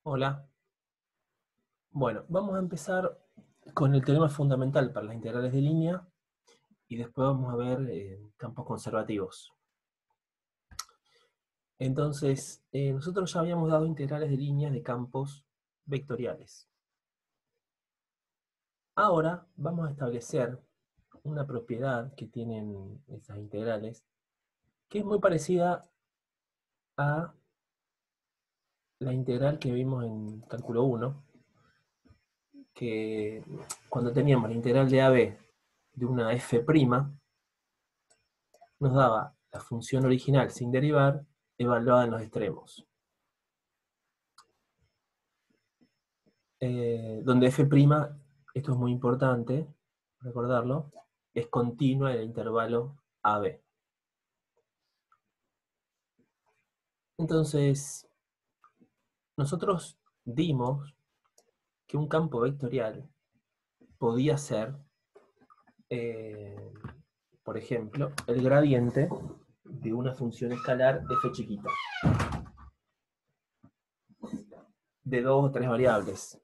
Hola. Bueno, vamos a empezar con el teorema fundamental para las integrales de línea y después vamos a ver campos conservativos. Entonces, nosotros ya habíamos dado integrales de líneas de campos vectoriales. Ahora vamos a establecer una propiedad que tienen esas integrales que es muy parecida a la integral que vimos en cálculo 1, que cuando teníamos la integral de AB de una f', nos daba la función original sin derivar evaluada en los extremos. Donde f', esto es muy importante recordarlo, es continua en el intervalo AB. Entonces, nosotros dimos que un campo vectorial podía ser, por ejemplo, el gradiente de una función escalar f chiquita, de dos o tres variables.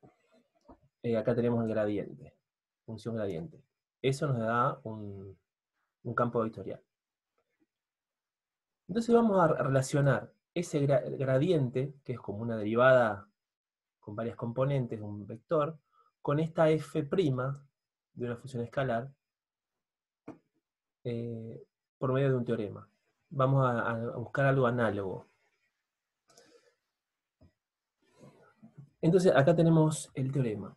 Acá tenemos el gradiente, función gradiente. Eso nos da un campo vectorial. Entonces vamos a relacionar ese gradiente, que es como una derivada con varias componentes de un vector, con esta f' de una función escalar por medio de un teorema. Vamos a buscar algo análogo. Entonces acá tenemos el teorema.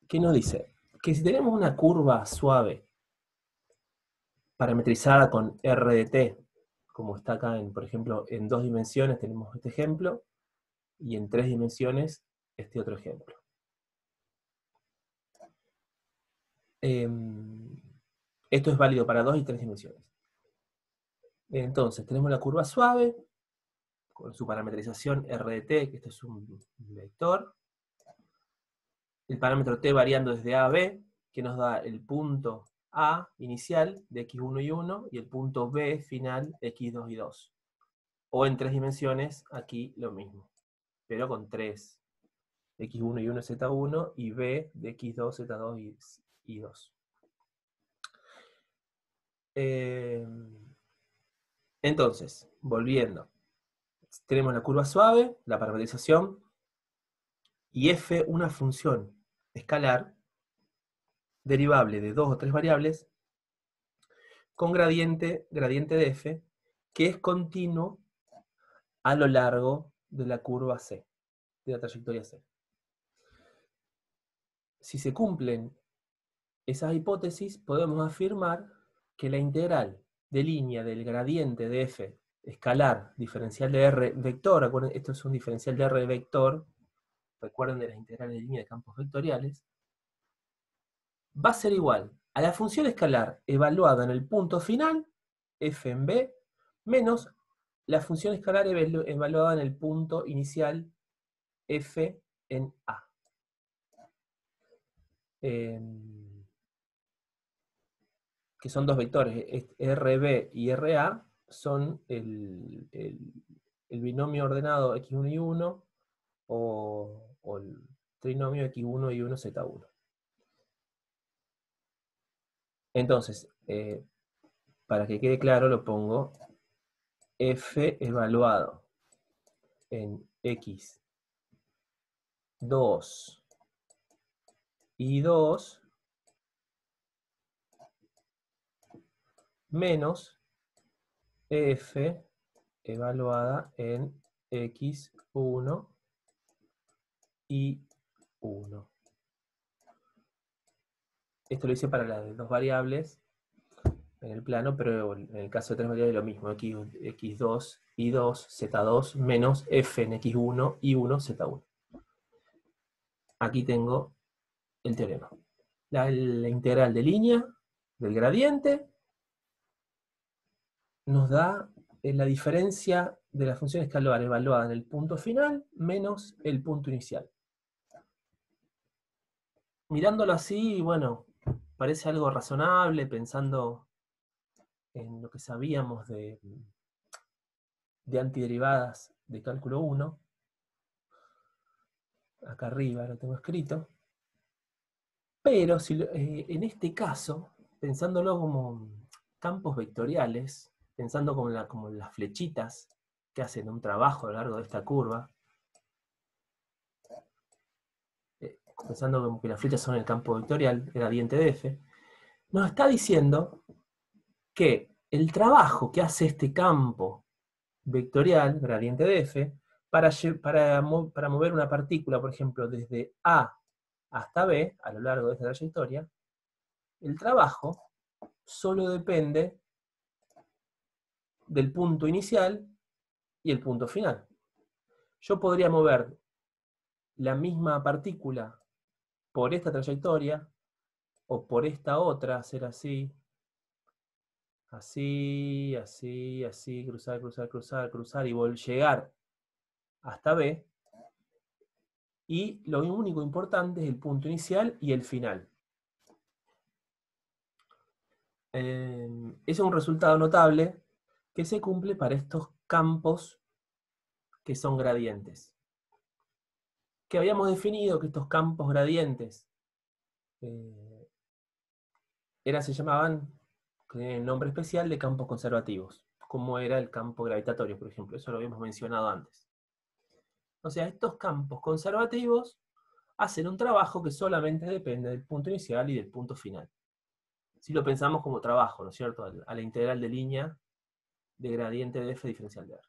¿Qué nos dice? Que si tenemos una curva suave parametrizada con r de t, como está acá, por ejemplo, en 2 dimensiones tenemos este ejemplo, y en 3 dimensiones este otro ejemplo. Esto es válido para 2 y 3 dimensiones. Entonces, tenemos la curva suave, con su parametrización r de t, que esto es un vector. El parámetro t variando desde a a b, que nos da el punto A inicial de x1 y 1, y el punto B final de x2 y 2. O en 3 dimensiones, aquí lo mismo, pero con 3. x1 y 1 z1, y b de x2, z2 y 2. Entonces, volviendo. Tenemos la curva suave, la parametrización, y f una función escalar derivable de dos o tres variables con gradiente de f que es continuo a lo largo de la curva c, de la trayectoria c. Si se cumplen esas hipótesis, podemos afirmar que la integral de línea del gradiente de f escalar diferencial de r vector, acuérdense, esto es un diferencial de r vector, recuerden de las integrales de línea de campos vectoriales, va a ser igual a la función escalar evaluada en el punto final, f en b, menos la función escalar evaluada en el punto inicial, f en a. Que son dos vectores, rb y ra, son el binomio ordenado x1 y 1, o el trinomio x1 y 1 z1. Entonces, para que quede claro, lo pongo f evaluado en x2 y 2 menos f evaluada en x1 y 1. Esto lo hice para las dos variables en el plano, pero en el caso de tres variables lo mismo, x2 y 2, z2 menos f en x1 y 1, z1. Aquí tengo el teorema. La integral de línea del gradiente nos da la diferencia de la función escalar evaluada en el punto final menos el punto inicial. Mirándolo así, bueno, parece algo razonable, pensando en lo que sabíamos de antiderivadas de cálculo 1. acá arriba lo tengo escrito, pero si, en este caso, pensándolo como campos vectoriales, pensando como las flechitas que hacen un trabajo a lo largo de esta curva, pensando como que las flechas son el campo vectorial, el gradiente de f, nos está diciendo que el trabajo que hace este campo vectorial, gradiente de f, para mover una partícula, por ejemplo, desde A hasta B, a lo largo de esta trayectoria, el trabajo solo depende del punto inicial y el punto final. Yo podría mover la misma partícula por esta trayectoria, o por esta otra, hacer así, así, así, así, cruzar, cruzar, cruzar, cruzar, y llegar hasta B, y lo único importante es el punto inicial y el final. Es un resultado notable que se cumple para estos campos que son gradientes. Que habíamos definido que estos campos gradientes se llamaban, con el nombre especial, de campos conservativos, como era el campo gravitatorio, por ejemplo. Eso lo habíamos mencionado antes. O sea, estos campos conservativos hacen un trabajo que solamente depende del punto inicial y del punto final. Si lo pensamos como trabajo, ¿no es cierto?, a la integral de línea de gradiente de f diferencial de r.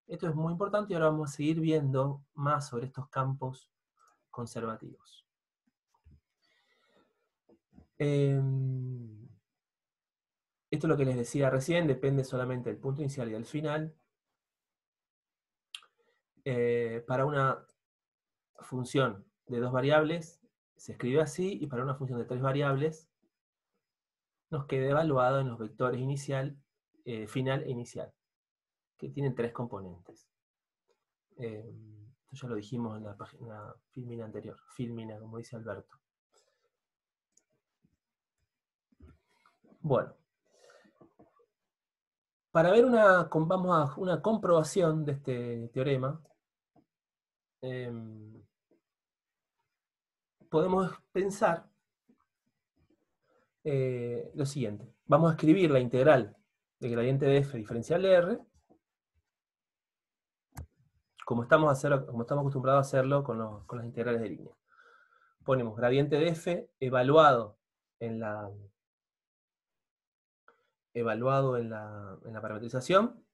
Esto es muy importante y ahora vamos a seguir viendo más sobre estos campos conservativos. Esto es lo que les decía recién, depende solamente del punto inicial y del final. Para una función de 2 variables se escribe así, y para una función de 3 variables nos queda evaluado en los vectores final e inicial, que tienen 3 componentes. Esto ya lo dijimos en la página Filmina anterior, Filmina, como dice Alberto. Bueno, para ver una comprobación de este teorema, podemos pensar lo siguiente. Vamos a escribir la integral del gradiente de f diferencial de r, como estamos acostumbrados a hacerlo con las integrales de línea. Ponemos gradiente de f evaluado en la parametrización,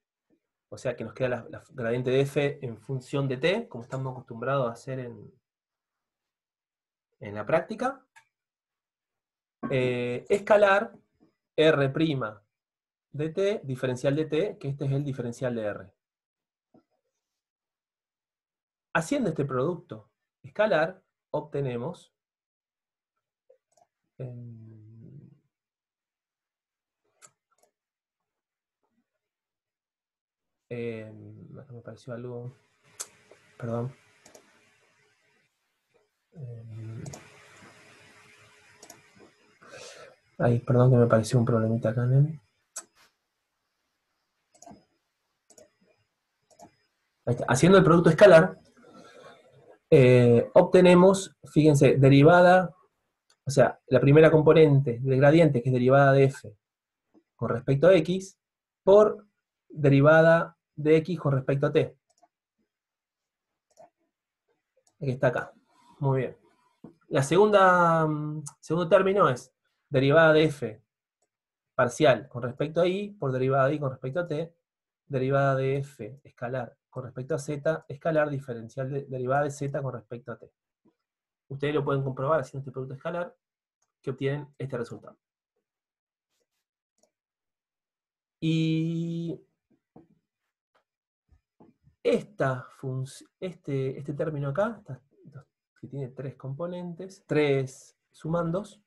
o sea que nos queda la gradiente de f en función de t, como estamos acostumbrados a hacer en la práctica. Escalar r' de t, diferencial de t, que este es el diferencial de r. Haciendo este producto escalar, obtenemos me pareció algo, perdón, perdón que me pareció un problemita acá en él. Haciendo el producto escalar, obtenemos, fíjense, derivada, o sea, la primera componente del gradiente, que es derivada de f con respecto a x, por derivada de x con respecto a t. Que está acá. Muy bien. La segundo término es derivada de f parcial con respecto a y por derivada de y con respecto a t, derivada de f escalar con respecto a z, escalar diferencial derivada de z con respecto a t. Ustedes lo pueden comprobar haciendo este producto escalar, que obtienen este resultado. Y este término acá, que tiene 3 componentes, 3 sumandos,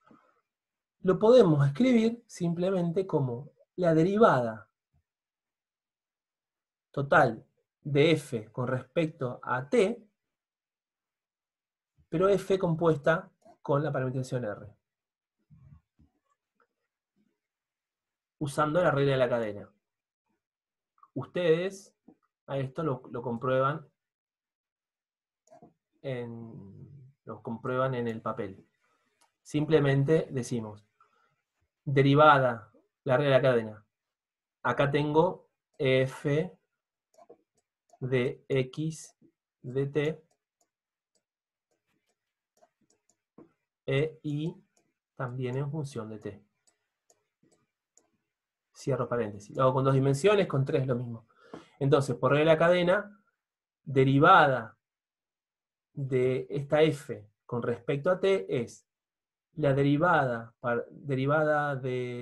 lo podemos escribir simplemente como la derivada total de f con respecto a t, pero f compuesta con la parametrización r, usando la regla de la cadena. Ustedes a esto lo comprueban lo comprueban en el papel. Simplemente decimos, derivada, la regla de la cadena. Acá tengo f de x de t e y también en función de t. Cierro paréntesis. Lo hago con 2 dimensiones, con 3 es lo mismo. Entonces, por regla de la cadena, derivada de esta f con respecto a t es la derivada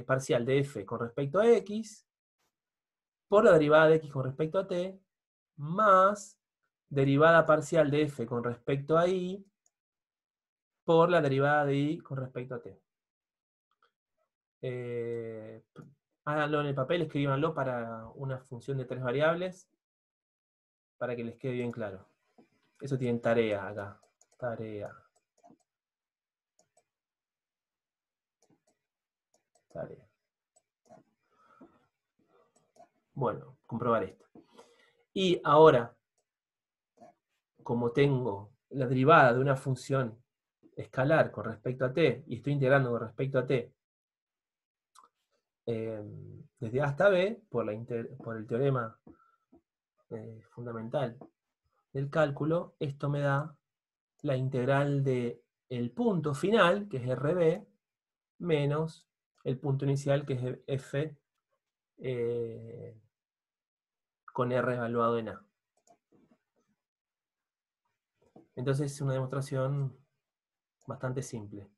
parcial de f con respecto a x por la derivada de x con respecto a t más derivada parcial de f con respecto a y por la derivada de y con respecto a t. Háganlo en el papel, escríbanlo para una función de 3 variables para que les quede bien claro. Eso tienen tarea acá. Tarea. Bueno, comprobar esto. Y ahora, como tengo la derivada de una función escalar con respecto a t, y estoy integrando con respecto a t, desde A hasta B, por el teorema fundamental del cálculo, esto me da la integral de el punto final, que es RB, menos el punto inicial, que es f con r evaluado en A. Entonces es una demostración bastante simple.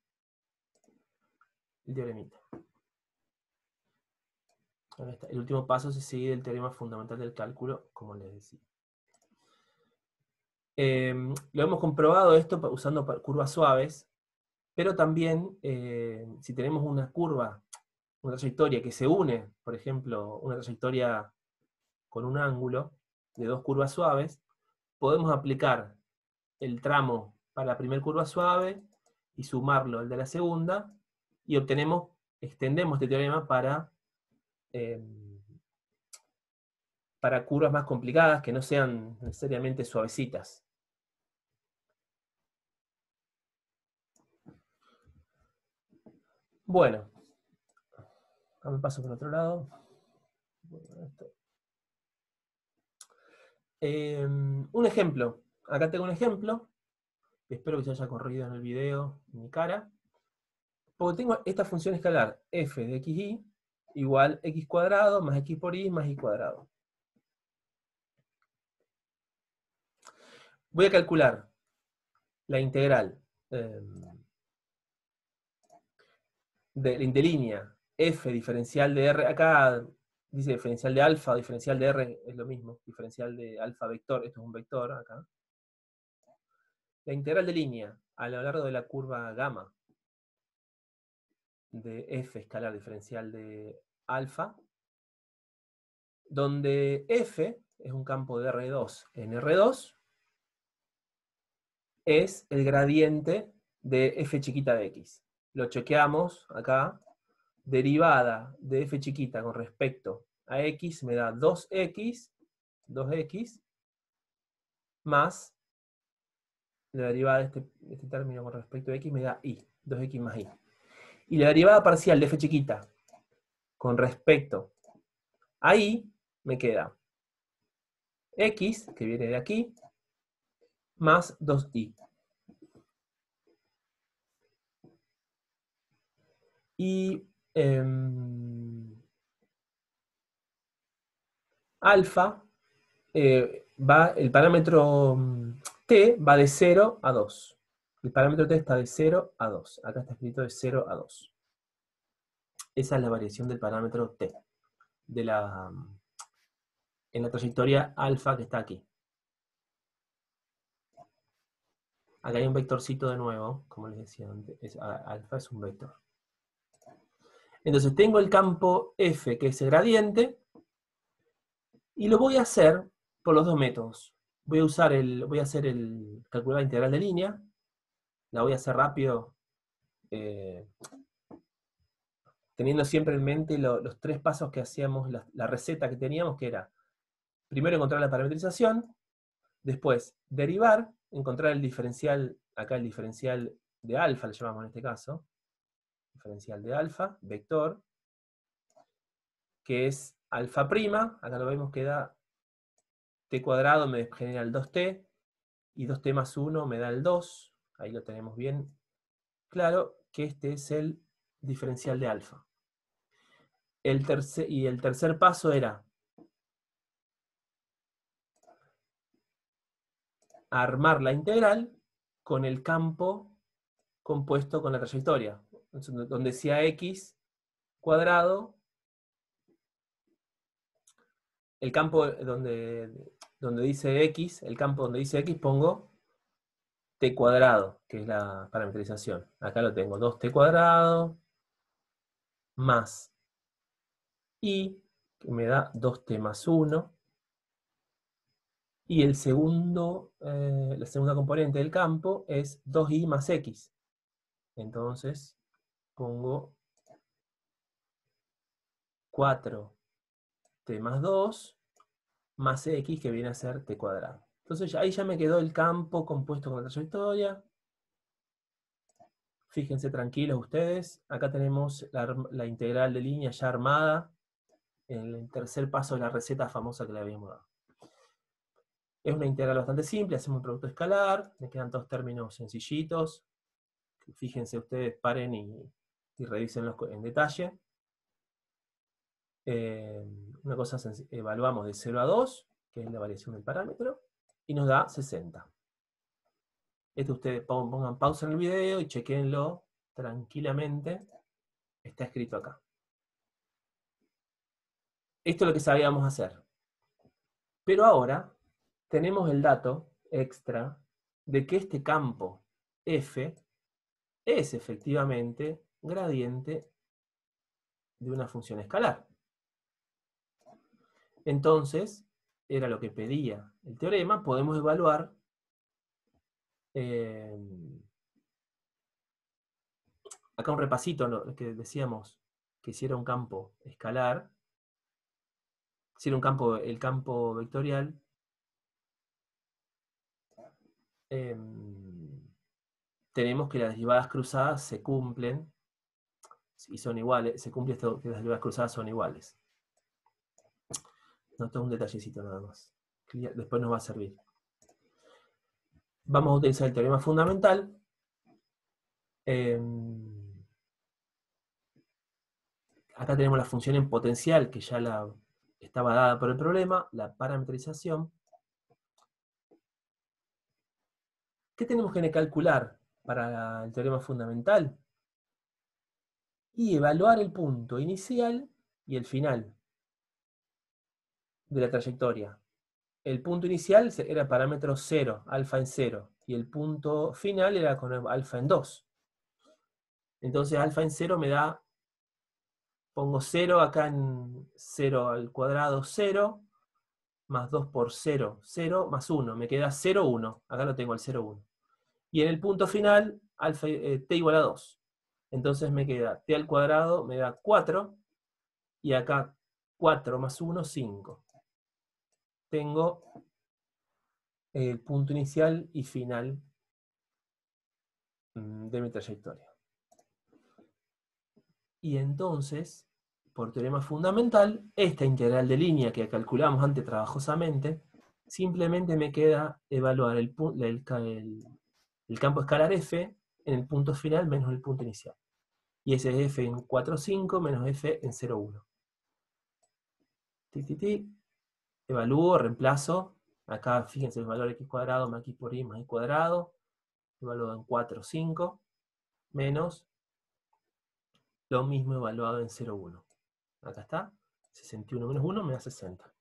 El teoremita. El último paso se sigue del teorema fundamental del cálculo, como les decía. Lo hemos comprobado esto usando curvas suaves, pero también si tenemos una curva, una trayectoria que se une, por ejemplo, una trayectoria con un ángulo de 2 curvas suaves, podemos aplicar el tramo para la primera curva suave y sumarlo al de la segunda, y extendemos este teorema para curvas más complicadas que no sean necesariamente suavecitas. Bueno, ahora me paso por otro lado. Un ejemplo. Acá tengo un ejemplo. Espero que se haya corrido en el video en mi cara. Porque tengo esta función escalar f de xy igual x cuadrado más x por y más y cuadrado. Voy a calcular la integral de línea f diferencial de r. Acá dice diferencial de alfa, diferencial de r es lo mismo. Diferencial de alfa vector, esto es un vector acá. La integral de línea a lo largo de la curva gamma de f escalar diferencial de alfa, donde f es un campo de R2 en R2, es el gradiente de f chiquita de x. Lo chequeamos acá. Derivada de f chiquita con respecto a x me da 2x más la derivada de este término con respecto a x me da y, 2x más y. Y la derivada parcial de f chiquita con respecto a y me queda x, que viene de aquí, más 2y. Y alfa, el parámetro t va de 0 a 2. El parámetro t está de 0 a 2. Acá está escrito de 0 a 2. Esa es la variación del parámetro t en la trayectoria alfa que está aquí. Acá hay un vectorcito de nuevo, como les decía antes. Alfa es un vector. Entonces tengo el campo f, que es el gradiente, y lo voy a hacer por los dos métodos. Voy a calcular la integral de línea. La voy a hacer rápido, teniendo siempre en mente los 3 pasos que hacíamos, la receta que teníamos, que era primero encontrar la parametrización, después derivar, encontrar el diferencial, acá el diferencial de alfa, le llamamos en este caso, diferencial de alfa, vector, que es alfa prima, acá lo vemos que da t cuadrado, me genera el 2t, y 2t más 1 me da el 2, ahí lo tenemos bien claro, que este es el diferencial de alfa. Y el tercer paso era armar la integral con el campo compuesto con la trayectoria, donde decía x cuadrado, el campo donde dice x, el campo donde dice x pongo t cuadrado, que es la parametrización. Acá lo tengo, 2t cuadrado más y, que me da 2t más 1, y la segunda componente del campo es 2i más x. Entonces pongo 4t más 2 más x, que viene a ser t cuadrado. Entonces ahí ya me quedó el campo compuesto con la trayectoria. Fíjense tranquilos ustedes, acá tenemos la integral de línea ya armada, en el tercer paso de la receta famosa que le habíamos dado. Es una integral bastante simple, hacemos un producto escalar, me quedan dos términos sencillitos. Fíjense ustedes, paren y revísenlos en detalle. Una cosa evaluamos de 0 a 2, que es la variación del parámetro, y nos da 60. Esto ustedes pongan pausa en el video y chequenlo tranquilamente. Está escrito acá. Esto es lo que sabíamos hacer. Pero ahora tenemos el dato extra de que este campo F es efectivamente gradiente de una función escalar. Entonces, era lo que pedía el teorema, podemos evaluar acá un repasito, lo que decíamos, que si era un campo escalar, si era el campo vectorial, tenemos que las derivadas cruzadas se cumplen, y son iguales, se cumple esto, que las derivadas cruzadas son iguales. No, esto es un detallecito nada más. Después nos va a servir. Vamos a utilizar el teorema fundamental. Acá tenemos la función en potencial, que ya estaba dada por el problema, la parametrización. ¿Qué tenemos que calcular para el teorema fundamental? Y evaluar el punto inicial y el final de la trayectoria. El punto inicial era parámetro 0, alfa en 0, y el punto final era con alfa en 2. Entonces alfa en 0 me da, pongo 0 acá en 0 al cuadrado 0, más 2 por 0, 0, más 1, me queda 0, 1, acá lo tengo el 0, 1. Y en el punto final, alfa, t igual a 2. Entonces me queda t al cuadrado, me da 4, y acá 4 más 1, 5. Tengo el punto inicial y final de mi trayectoria. Y entonces, por teorema fundamental, esta integral de línea que calculamos antes trabajosamente, simplemente me queda evaluar el campo escalar f en el punto final menos el punto inicial. Y ese es f en 4, 5 menos f en 0, 1. Evalúo, reemplazo. Acá fíjense el valor x cuadrado más x por y más y cuadrado. Evaluado en 4, 5 menos lo mismo evaluado en 0, 1. Acá está. 61 menos 1 me da 60.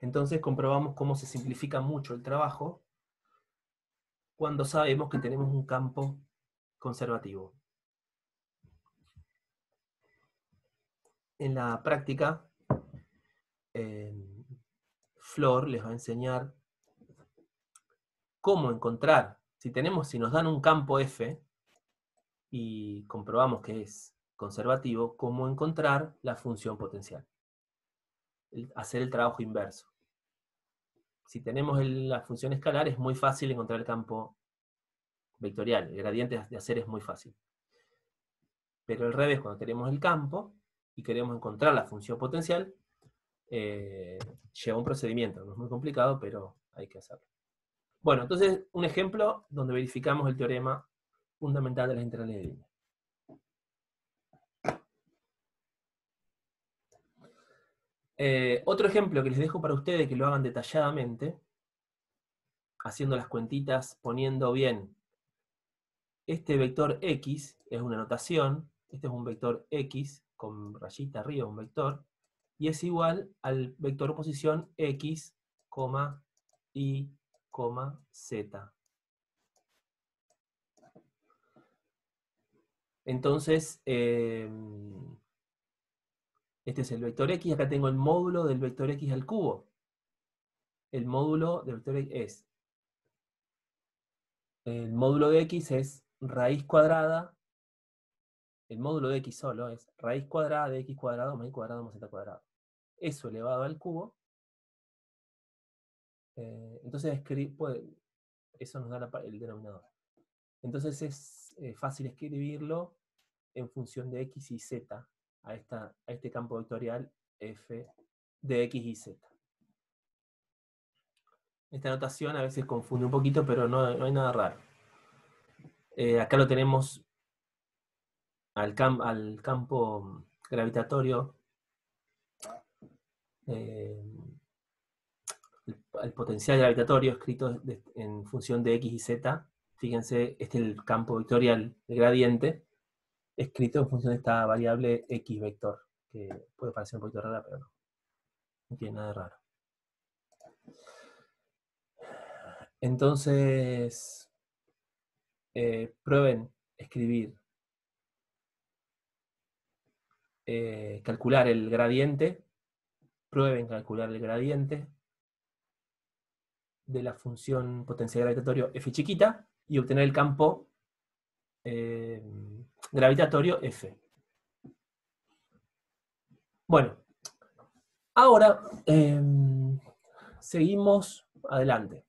Entonces comprobamos cómo se simplifica mucho el trabajo cuando sabemos que tenemos un campo conservativo. En la práctica, Flor les va a enseñar cómo encontrar, si nos dan un campo F y comprobamos que es conservativo, cómo encontrar la función potencial. Hacer el trabajo inverso. Si tenemos la función escalar, es muy fácil encontrar el campo vectorial. El gradiente de hacer es muy fácil. Pero al revés, cuando tenemos el campo y queremos encontrar la función potencial, lleva un procedimiento. No es muy complicado, pero hay que hacerlo. Bueno, entonces, un ejemplo donde verificamos el teorema fundamental de las integrales de línea. Otro ejemplo que les dejo para ustedes, que lo hagan detalladamente, haciendo las cuentitas, poniendo bien. Este vector x es una notación, este es un vector x con rayita arriba, un vector, y es igual al vector posición x, y, z. Entonces, este es el vector x, acá tengo el módulo del vector x al cubo. El módulo del vector x es, el módulo de x es raíz cuadrada, el módulo de x solo es raíz cuadrada de x cuadrado más y cuadrado más z cuadrado. Eso elevado al cubo. Entonces, eso nos da el denominador. Entonces es fácil escribirlo en función de x y z a este campo vectorial f de x y z. Esta notación a veces confunde un poquito, pero no hay nada raro. Acá lo tenemos al campo gravitatorio, el potencial gravitatorio escrito en función de x y z. Fíjense, este es el campo vectorial de gradiente, escrito en función de esta variable x vector, que puede parecer un poquito rara, pero no tiene nada de raro. Entonces, prueben escribir, calcular el gradiente, prueben calcular el gradiente de la función potencial gravitatorio f chiquita y obtener el campo gravitatorio f. Bueno, ahora seguimos adelante.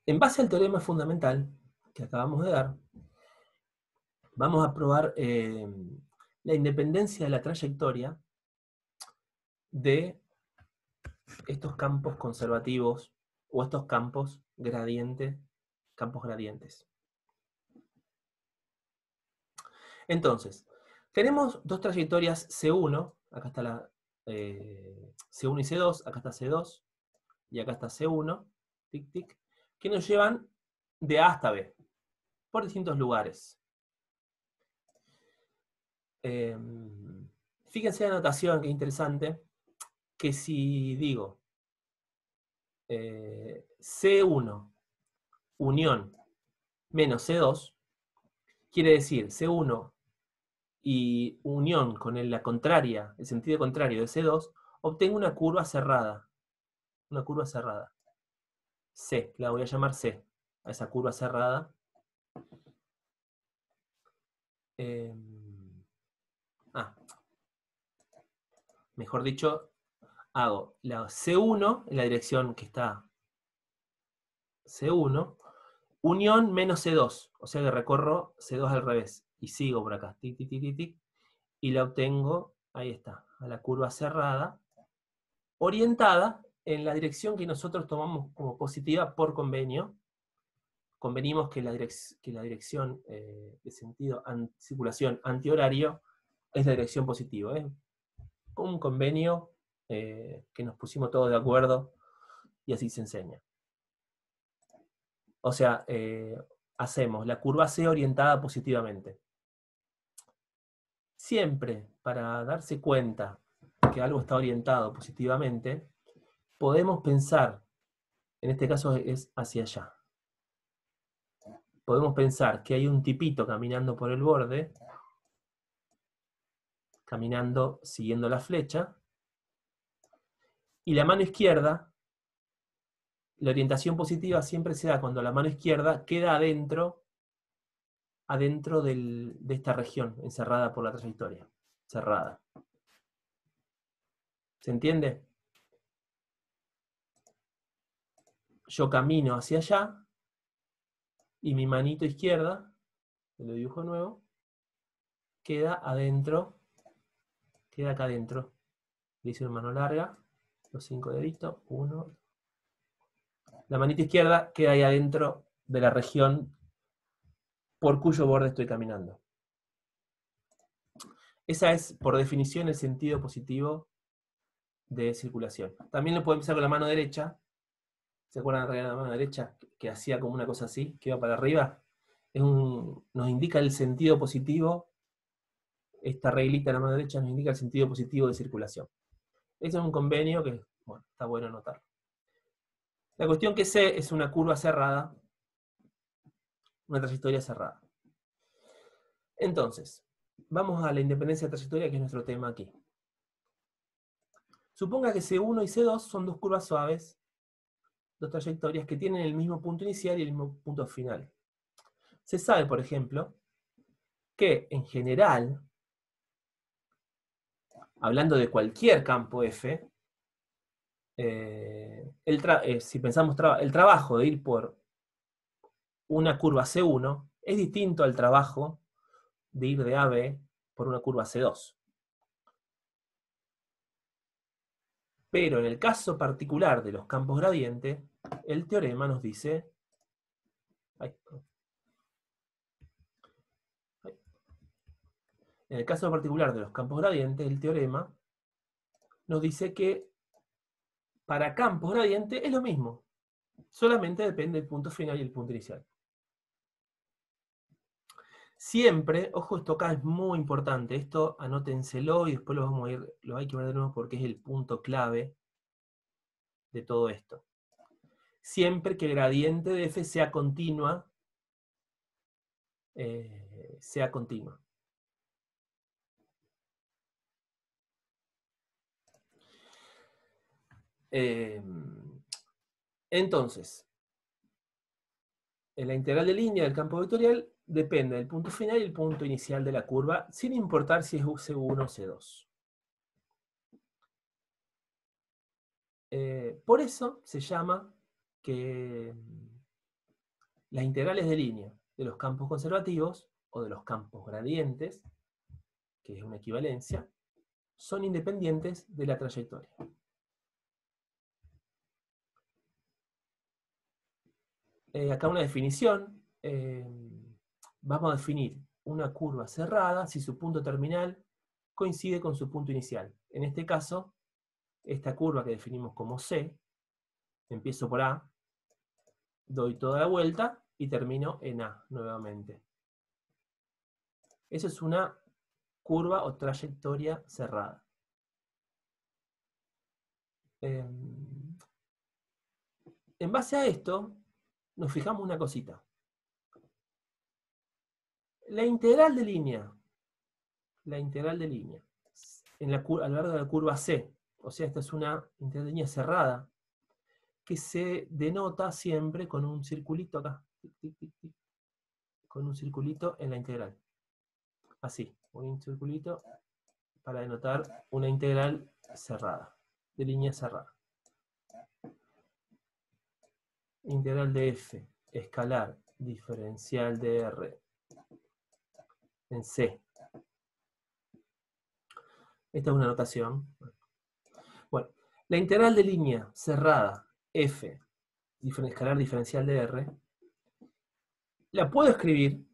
En base al teorema fundamental que acabamos de dar, vamos a probar la independencia de la trayectoria de estos campos conservativos o estos campos gradientes. Entonces, tenemos dos trayectorias C1, acá está la C1 y C2, acá está C2 y acá está C1, tic, tic, que nos llevan de A hasta B, por distintos lugares. Fíjense la notación, que es interesante, que si digo C1 unión menos C2, quiere decir C1 y unión con el sentido contrario de C2, obtengo una curva cerrada. Una curva cerrada. C, la voy a llamar C, a esa curva cerrada. Mejor dicho, hago la C1 en la dirección que está C1, unión menos C2, o sea que recorro C2 al revés, y sigo por acá, tic, tic, tic, tic, tic, y la obtengo, ahí está, a la curva cerrada, orientada en la dirección que nosotros tomamos como positiva por convenio. Convenimos que la dirección de sentido circulación antihorario es la dirección positiva. Un convenio que nos pusimos todos de acuerdo y así se enseña. O sea, hacemos la curva C orientada positivamente. Siempre, para darse cuenta que algo está orientado positivamente, podemos pensar, en este caso es hacia allá, podemos pensar que hay un tipito caminando por el borde, caminando siguiendo la flecha, y la mano izquierda, la orientación positiva siempre se da cuando la mano izquierda queda adentro de esta región, encerrada por la trayectoria, cerrada. ¿Se entiende? Yo camino hacia allá y mi manito izquierda, lo dibujo de nuevo, queda adentro, queda acá adentro. Le hice una mano larga, los 5 deditos, 1. La manita izquierda queda ahí adentro de la región por cuyo borde estoy caminando. Esa es, por definición, el sentido positivo de circulación. También lo puedo empezar con la mano derecha. ¿Se acuerdan de la mano derecha? Que hacía como una cosa así, que iba para arriba. Nos indica el sentido positivo. Esta reglita en la mano derecha nos indica el sentido positivo de circulación. Eso es un convenio que, bueno, está bueno anotar. La cuestión que C es una curva cerrada, una trayectoria cerrada. Entonces, vamos a la independencia de trayectoria, que es nuestro tema aquí. Suponga que C1 y C2 son dos curvas suaves, dos trayectorias que tienen el mismo punto inicial y el mismo punto final. Se sabe, por ejemplo, que en general, hablando de cualquier campo F, si pensamos el trabajo de ir por una curva C1 es distinto al trabajo de ir de A a B por una curva C2. Pero en el caso particular de los campos gradientes, el teorema nos dice... En el caso particular de los campos gradientes, el teorema nos dice que para campos gradientes es lo mismo. Solamente depende del punto final y el punto inicial. Siempre, ojo, esto acá es muy importante, esto anótenselo y después lo hay que ver de nuevo porque es el punto clave de todo esto. Siempre que el gradiente de f sea continua, Entonces, en la integral de línea del campo vectorial depende del punto final y el punto inicial de la curva, sin importar si es C1 o C2. Por eso se llama que las integrales de línea de los campos conservativos o de los campos gradientes, que es una equivalencia, son independientes de la trayectoria. Acá una definición. Vamos a definir una curva cerrada si su punto terminal coincide con su punto inicial. En este caso, esta curva que definimos como C, empiezo por A, doy toda la vuelta y termino en A nuevamente. Eso es una curva o trayectoria cerrada. En base a esto, nos fijamos una cosita. La integral de línea, a lo largo de la curva C, o sea, esta es una integral de línea cerrada, que se denota siempre con un circulito acá, con un circulito en la integral. Así, un circulito para denotar una integral cerrada, de línea cerrada. Integral de f escalar diferencial de r en C. Esta es una notación. Bueno, la integral de línea cerrada f escalar diferencial de r la puedo escribir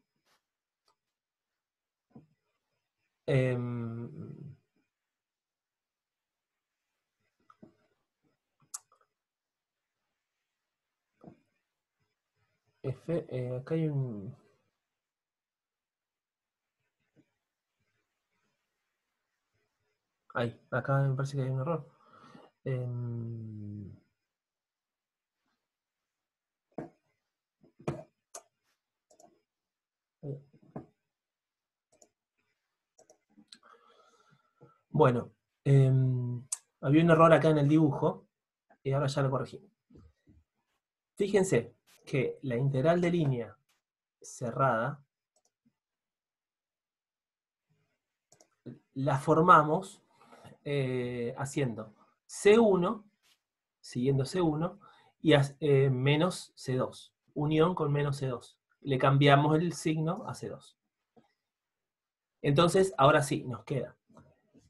acá hay un... acá me parece que hay un error. Bueno, había un error acá en el dibujo y ahora ya lo corregí. Fíjense que la integral de línea cerrada la formamos haciendo C1, siguiendo C1, y menos C2, unión con menos C2. Le cambiamos el signo a C2. Entonces, ahora sí, nos queda.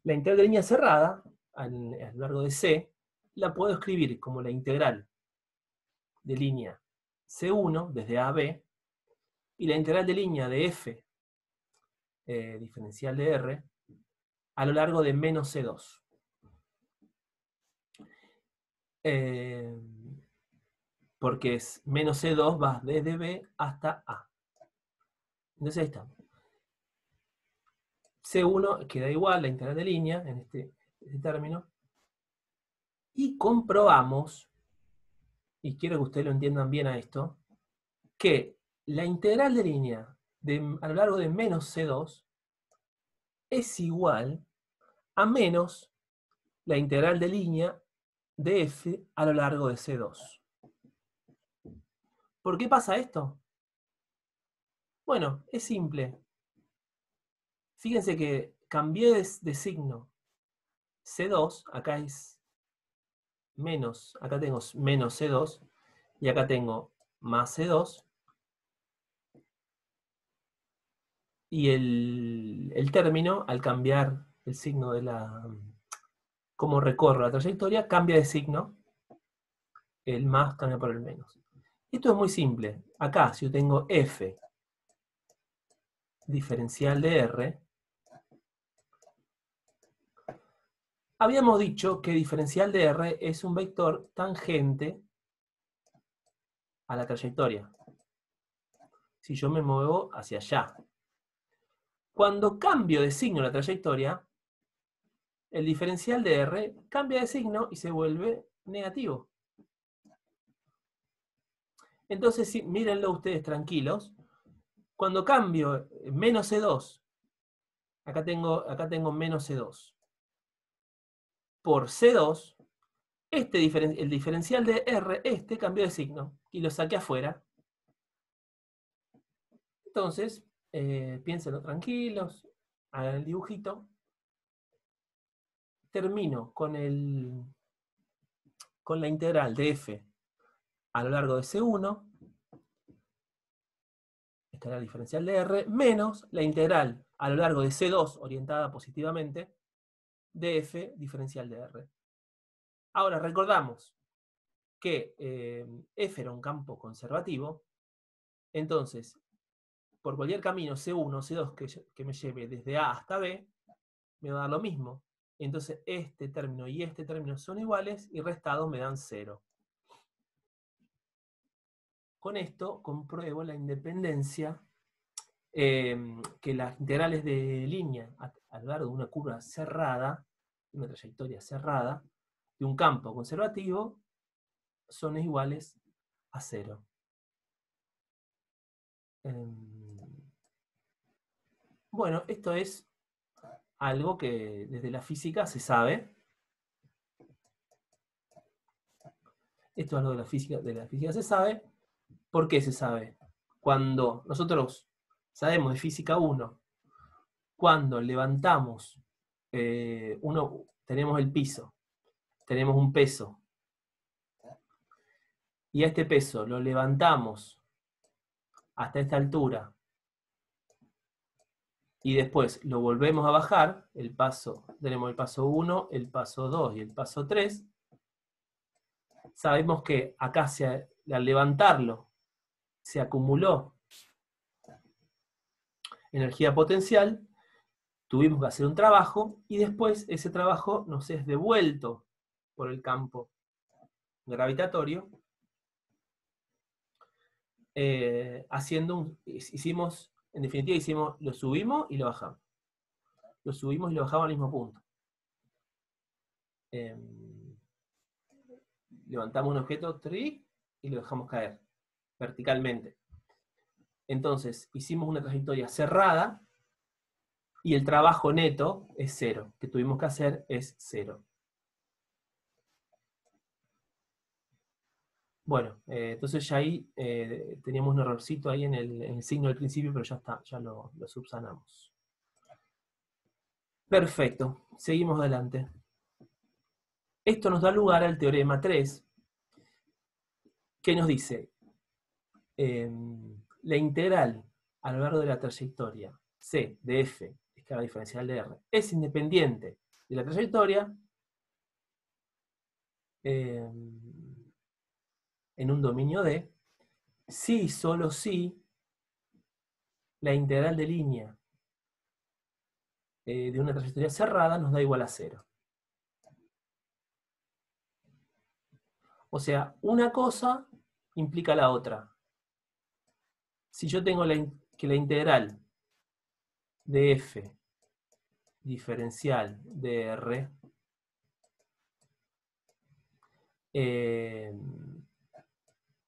La integral de línea cerrada, a lo largo de C, la puedo escribir como la integral de línea C1, desde A a B, y la integral de línea de F, diferencial de R, a lo largo de menos C2. Porque es menos C2 va desde B hasta A. Entonces ahí está. C1 queda igual, la integral de línea, en este término. Y comprobamos, y quiero que ustedes lo entiendan bien a esto, que la integral de línea a lo largo de menos C2 es igual a menos la integral de línea de F a lo largo de C2. ¿Por qué pasa esto? Bueno, es simple. Fíjense que cambié de signo. C2, acá es menos, acá tengo menos C2, y acá tengo más C2, y el término, al cambiar el signo de cómo recorro la trayectoria, cambia de signo, el más cambia por el menos. Esto es muy simple. Acá, si yo tengo F diferencial de R, habíamos dicho que diferencial de R es un vector tangente a la trayectoria. Si yo me muevo hacia allá. Cuando cambio de signo la trayectoria, el diferencial de R cambia de signo y se vuelve negativo. Entonces, sí, mírenlo ustedes tranquilos. Cuando cambio menos C2, acá tengo menos C2, por C2, el diferencial de R, cambió de signo y lo saqué afuera. Entonces, piénsenlo tranquilos, hagan el dibujito. Termino con la integral de F a lo largo de C1, esta es la diferencial de R, menos la integral a lo largo de C2, orientada positivamente, de F diferencial de R. Ahora, recordamos que F era un campo conservativo, entonces, por cualquier camino C1, C2 que me lleve desde A hasta B, me va a dar lo mismo. Entonces, este término y este término son iguales y restados me dan 0. Con esto compruebo la independencia que las integrales de línea a lo largo de una curva cerrada, una trayectoria cerrada, de un campo conservativo, son iguales a 0. Bueno, esto es algo que desde la física se sabe. Esto es algo de la física se sabe. ¿Por qué se sabe? Cuando nosotros sabemos de física 1, cuando levantamos, tenemos el piso, tenemos un peso, y a este peso lo levantamos hasta esta altura, y después lo volvemos a bajar, tenemos el paso 1, el paso 2 y el paso 3, sabemos que acá al levantarlo se acumuló energía potencial, tuvimos que hacer un trabajo, y después ese trabajo nos es devuelto por el campo gravitatorio, en definitiva lo subimos y lo bajamos. Lo subimos y lo bajamos al mismo punto. Levantamos un objeto y lo dejamos caer verticalmente. Entonces, hicimos una trayectoria cerrada y el trabajo neto es 0. Que tuvimos que hacer es 0. Bueno, entonces ya ahí teníamos un errorcito ahí en el signo del principio, pero ya está, ya lo subsanamos. Perfecto, seguimos adelante. Esto nos da lugar al teorema 3, que nos dice la integral a lo largo de la trayectoria C de f, escala diferencial de r, es independiente de la trayectoria en un dominio D, si y solo si la integral de línea de una trayectoria cerrada nos da igual a 0. O sea, una cosa implica la otra. Si yo tengo que la integral de f diferencial de r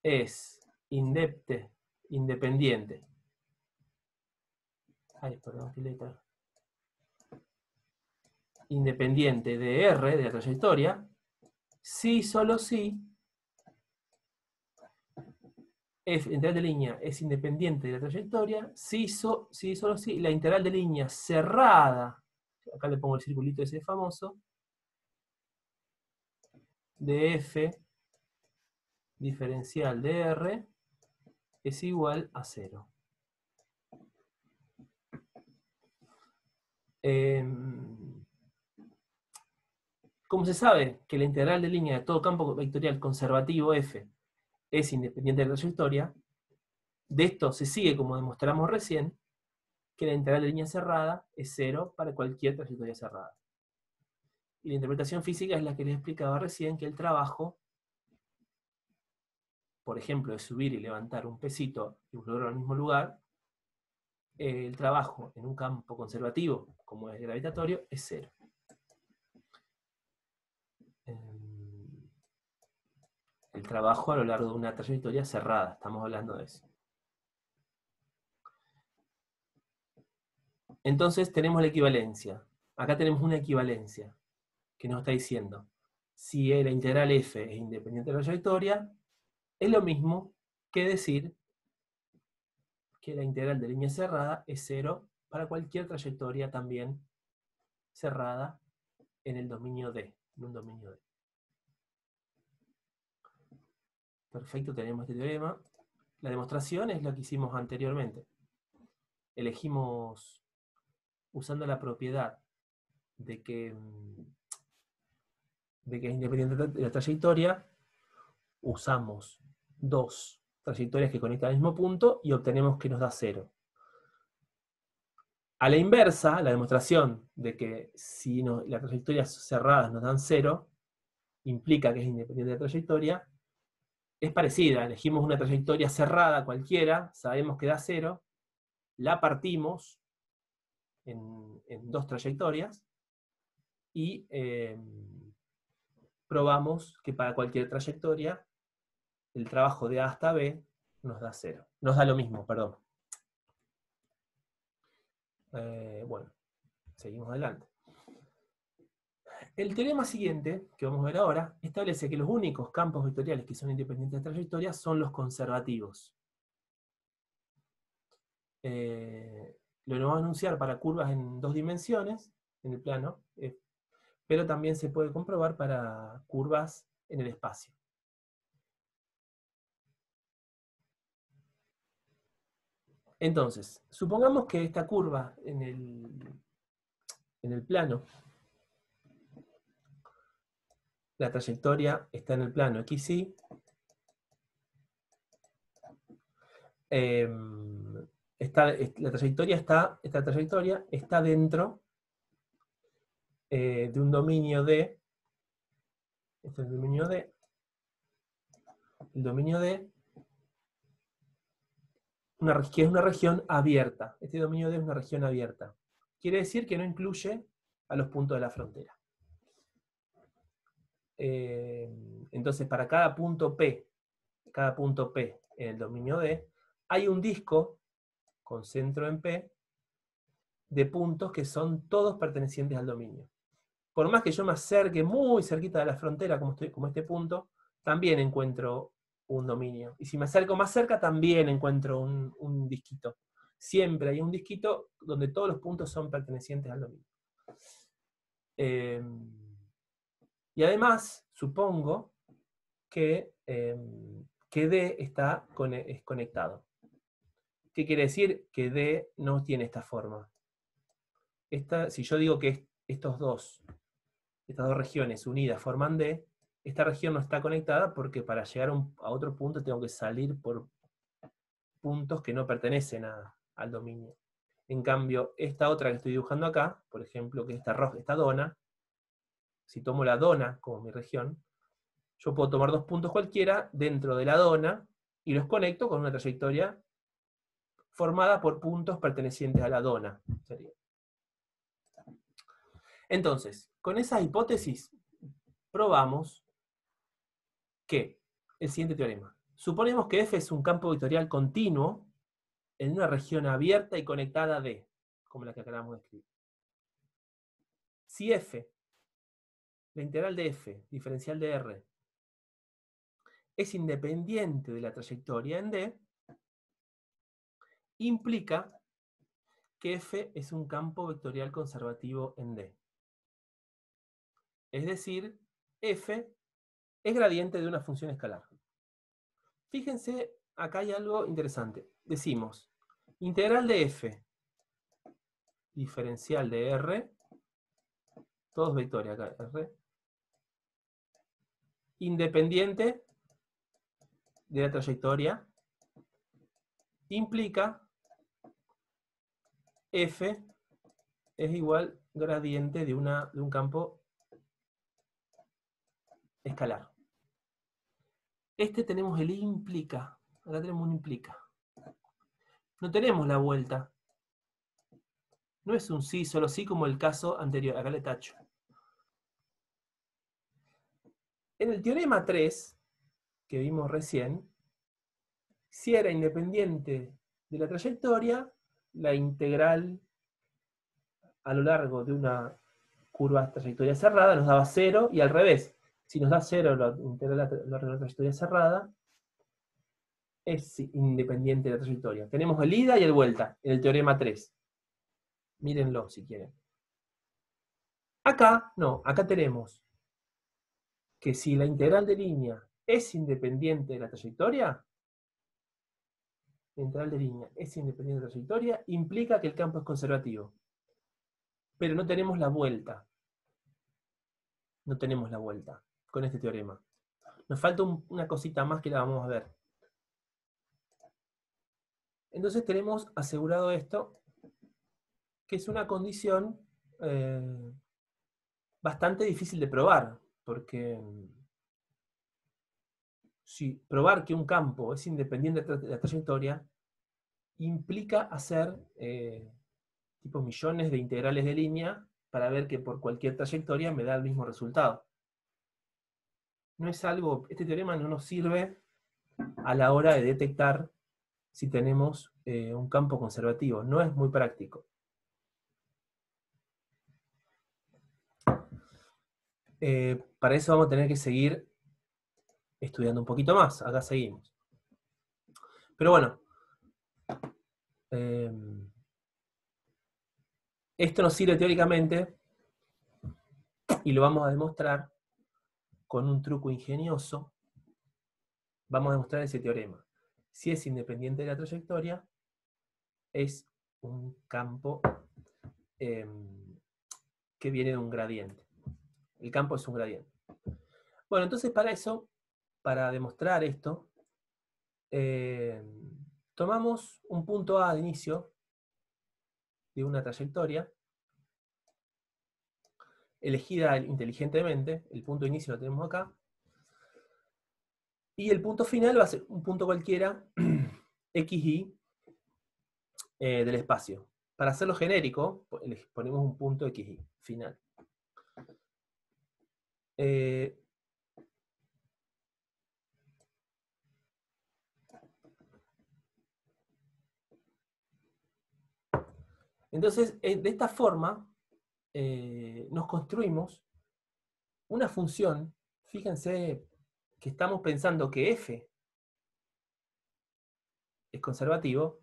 es independiente. Ay, perdón, qué letra. Independiente de r, de la trayectoria, si solo si f integral de línea es independiente de la trayectoria, si solo si la integral de línea cerrada, acá le pongo el circulito ese famoso, de f diferencial de r es igual a 0. ¿Cómo se sabe que la integral de línea de todo campo vectorial conservativo f es independiente de la trayectoria? De esto se sigue, como demostramos recién, que la integral de línea cerrada es 0 para cualquier trayectoria cerrada. Y la interpretación física es la que les explicaba recién, que el trabajo, por ejemplo, de subir y levantar un pesito y volverlo al mismo lugar, el trabajo en un campo conservativo, como es el gravitatorio, es 0. El trabajo a lo largo de una trayectoria cerrada, estamos hablando de eso. Entonces tenemos la equivalencia. Acá tenemos una equivalencia que nos está diciendo, si la integral f es independiente de la trayectoria, es lo mismo que decir que la integral de línea cerrada es 0 para cualquier trayectoria también cerrada en el dominio D, en un dominio D. Perfecto, tenemos este teorema. La demostración es lo que hicimos anteriormente. Elegimos, usando la propiedad de que es independiente de la trayectoria, usamos dos trayectorias que conectan al mismo punto y obtenemos que nos da 0. A la inversa, la demostración de que si las trayectorias cerradas nos dan 0, implica que es independiente de la trayectoria, es parecida. Elegimos una trayectoria cerrada cualquiera, sabemos que da 0, la partimos en dos trayectorias y probamos que para cualquier trayectoria el trabajo de A hasta B nos da 0. Nos da lo mismo, perdón. Bueno, seguimos adelante. El teorema siguiente, que vamos a ver ahora, establece que los únicos campos vectoriales que son independientes de trayectorias son los conservativos. Lo vamos a anunciar para curvas en 2 dimensiones, en el plano, pero también se puede comprobar para curvas en el espacio. Entonces, supongamos que esta curva en el plano, la trayectoria está en el plano XY, esta trayectoria está dentro de un dominio D. Este es el dominio D. El dominio D, que es una región abierta. Este dominio D es una región abierta. Quiere decir que no incluye a los puntos de la frontera. Entonces, para cada punto P en el dominio D, hay un disco con centro en P de puntos que son todos pertenecientes al dominio. Por más que yo me acerque muy cerquita de la frontera, como este punto, también encuentro un dominio. Y si me acerco más cerca, también encuentro un disquito. Siempre hay un disquito donde todos los puntos son pertenecientes al dominio. Y además, supongo que D es conectado. ¿Qué quiere decir? Que D no tiene esta forma. Si yo digo que estas dos regiones unidas forman D, esta región no está conectada porque para llegar a otro punto tengo que salir por puntos que no pertenecen al dominio. En cambio, esta otra que estoy dibujando acá, por ejemplo, que es esta dona, si tomo la dona como mi región, yo puedo tomar dos puntos cualquiera dentro de la dona y los conecto con una trayectoria formada por puntos pertenecientes a la dona. Entonces, con esa hipótesis, probamos que el siguiente teorema. Suponemos que F es un campo vectorial continuo en una región abierta y conectada a D, como la que acabamos de escribir. Si F, la integral de F, diferencial de R, es independiente de la trayectoria en D, implica que F es un campo vectorial conservativo en D. Es decir, F es gradiente de una función escalar. Fíjense, acá hay algo interesante. Decimos, integral de F, diferencial de R, todos vectores acá, R, independiente de la trayectoria, implica F es igual gradiente de un campo escalar. Tenemos el implica. Acá tenemos un implica. No tenemos la vuelta. No es un sí, solo sí, como el caso anterior. Acá le tacho. En el teorema 3, que vimos recién, si era independiente de la trayectoria, la integral a lo largo de una curva trayectoria cerrada nos daba 0, y al revés. Si nos da 0 la integral a lo largo de la trayectoria cerrada, es independiente de la trayectoria. Tenemos el ida y el vuelta en el teorema 3. Mírenlo si quieren. Acá, no, acá tenemos que si la integral de línea es independiente de la trayectoria, la integral de línea es independiente de la trayectoria, implica que el campo es conservativo. Pero no tenemos la vuelta. No tenemos la vuelta con este teorema. Nos falta una cosita más que la vamos a ver. Entonces tenemos asegurado esto, que es una condición bastante difícil de probar, porque si probar que un campo es independiente de la trayectoria implica hacer tipo millones de integrales de línea para ver que por cualquier trayectoria me da el mismo resultado. No es algo, este teorema no nos sirve a la hora de detectar si tenemos un campo conservativo. No es muy práctico. Para eso vamos a tener que seguir estudiando un poquito más. Acá seguimos. Pero bueno, esto nos sirve teóricamente y lo vamos a demostrar con un truco ingenioso. Vamos a demostrar ese teorema. Si es independiente de la trayectoria, es un campo que viene de un gradiente. El campo es un gradiente. Bueno, entonces para eso, para demostrar esto, tomamos un punto A de inicio de una trayectoria, elegida inteligentemente. El punto de inicio lo tenemos acá, y el punto final va a ser un punto cualquiera, xy, del espacio. Para hacerlo genérico, ponemos un punto xy, final. Entonces, de esta forma, nos construimos una función. Fíjense que estamos pensando que f es conservativo,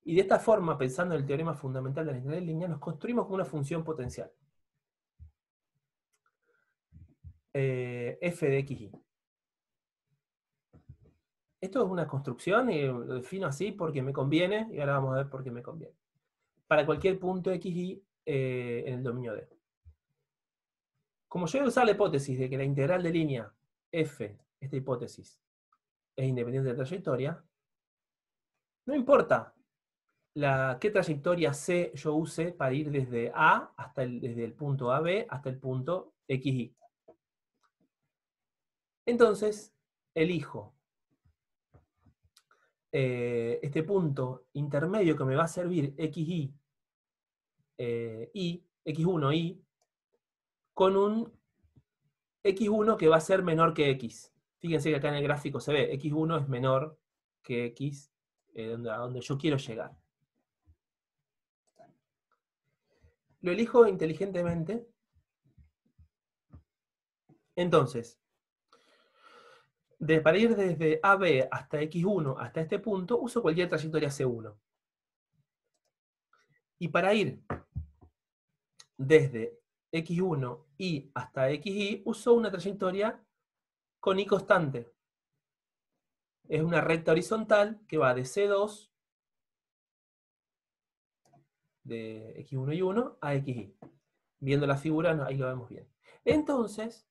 y de esta forma, pensando en el teorema fundamental de la integral de línea, nos construimos una función potencial. f de xy. Esto es una construcción y lo defino así porque me conviene, y ahora vamos a ver por qué me conviene. Para cualquier punto xy en el dominio D. Como yo voy a usar la hipótesis de que la integral de línea f, esta hipótesis, es independiente de trayectoria, no importa qué trayectoria C yo use para ir desde A desde el punto AB hasta el punto XY. Entonces, elijo este punto intermedio que me va a servir XY, X1, Y, con un X1 que va a ser menor que X. Fíjense que acá en el gráfico se ve, X1 es menor que X, a donde yo quiero llegar. Lo elijo inteligentemente. Entonces, para ir desde AB hasta X1 hasta este punto, uso cualquier trayectoria C1. Y para ir desde X1 y hasta XY, uso una trayectoria con Y constante. Es una recta horizontal que va de C2, de X1 y 1, a XY. Viendo la figura, ahí lo vemos bien. Entonces,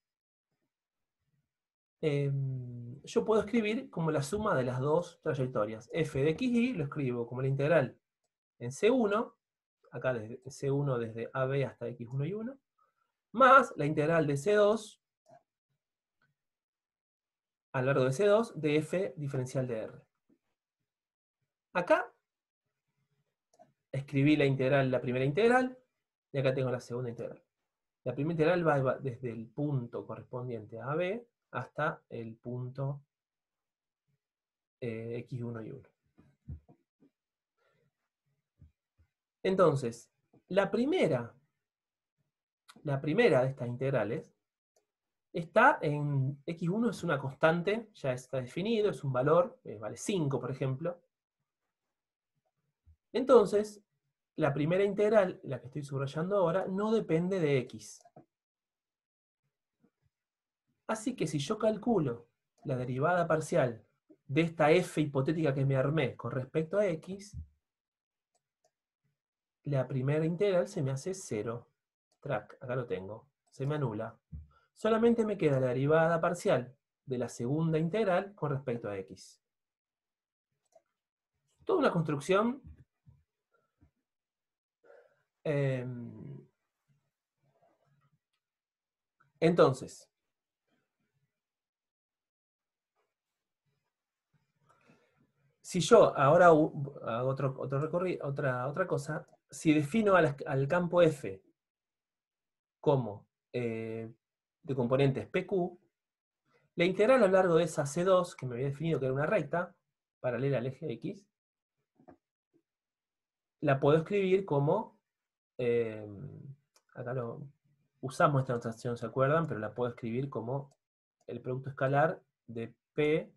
yo puedo escribir como la suma de las dos trayectorias. F de XY lo escribo como la integral en C1, acá desde C1 desde AB hasta X1 y 1, más la integral de C2 a lo largo de C2 de F diferencial de R. Acá escribí la primera integral, y acá tengo la segunda integral. La primera integral va desde el punto correspondiente a AB hasta el punto X1 y 1. Entonces, la primera de estas integrales está en X1, es una constante, ya está definido, es un valor, vale 5, por ejemplo. Entonces, la primera integral, la que estoy subrayando ahora, no depende de X. Así que si yo calculo la derivada parcial de esta f hipotética que me armé con respecto a X, la primera integral se me hace 0. Acá lo tengo. Se me anula. Solamente me queda la derivada parcial de la segunda integral con respecto a X. Toda una construcción entonces, si yo ahora hago otro recorrido, otra cosa, si defino al campo F como de componentes PQ, la integral a lo largo de esa C2, que me había definido que era una recta, paralela al eje X, la puedo escribir como, acá usamos esta notación, ¿se acuerdan? Pero la puedo escribir como el producto escalar de P,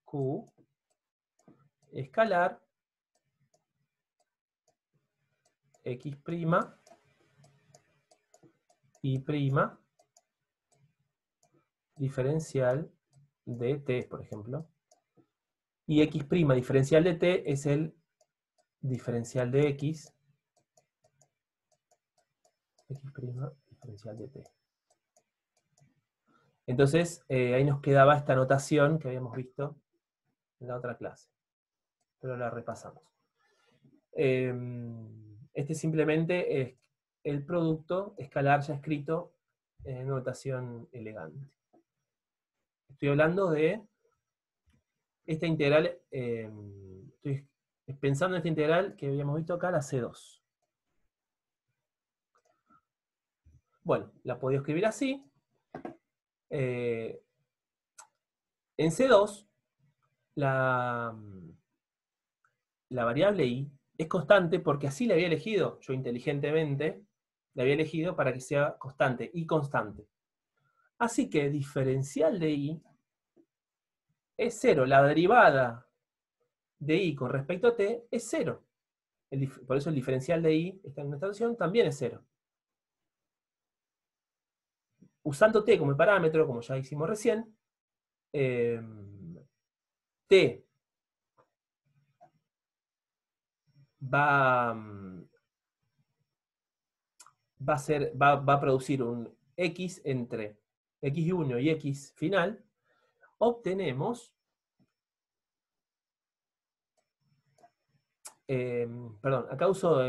Q, escalar, X', Y', diferencial de T, por ejemplo. Y X' diferencial de T es el diferencial de X. X' diferencial de T. Entonces, ahí nos quedaba esta notación que habíamos visto en la otra clase. Pero la repasamos. Este simplemente es el producto escalar ya escrito en notación elegante. Estoy hablando de esta integral, estoy pensando en esta integral que habíamos visto acá, la C2. Bueno, la podía escribir así. En C2, la variable y es constante porque así la había elegido, yo inteligentemente, la había elegido para que sea constante, y constante. Así que diferencial de y es 0. La derivada de y con respecto a t es 0. Por eso el diferencial de y, esta notación, también es 0. usando t como parámetro, como ya hicimos recién, t va, va a producir un x entre x1 y x final, obtenemos, perdón, acá uso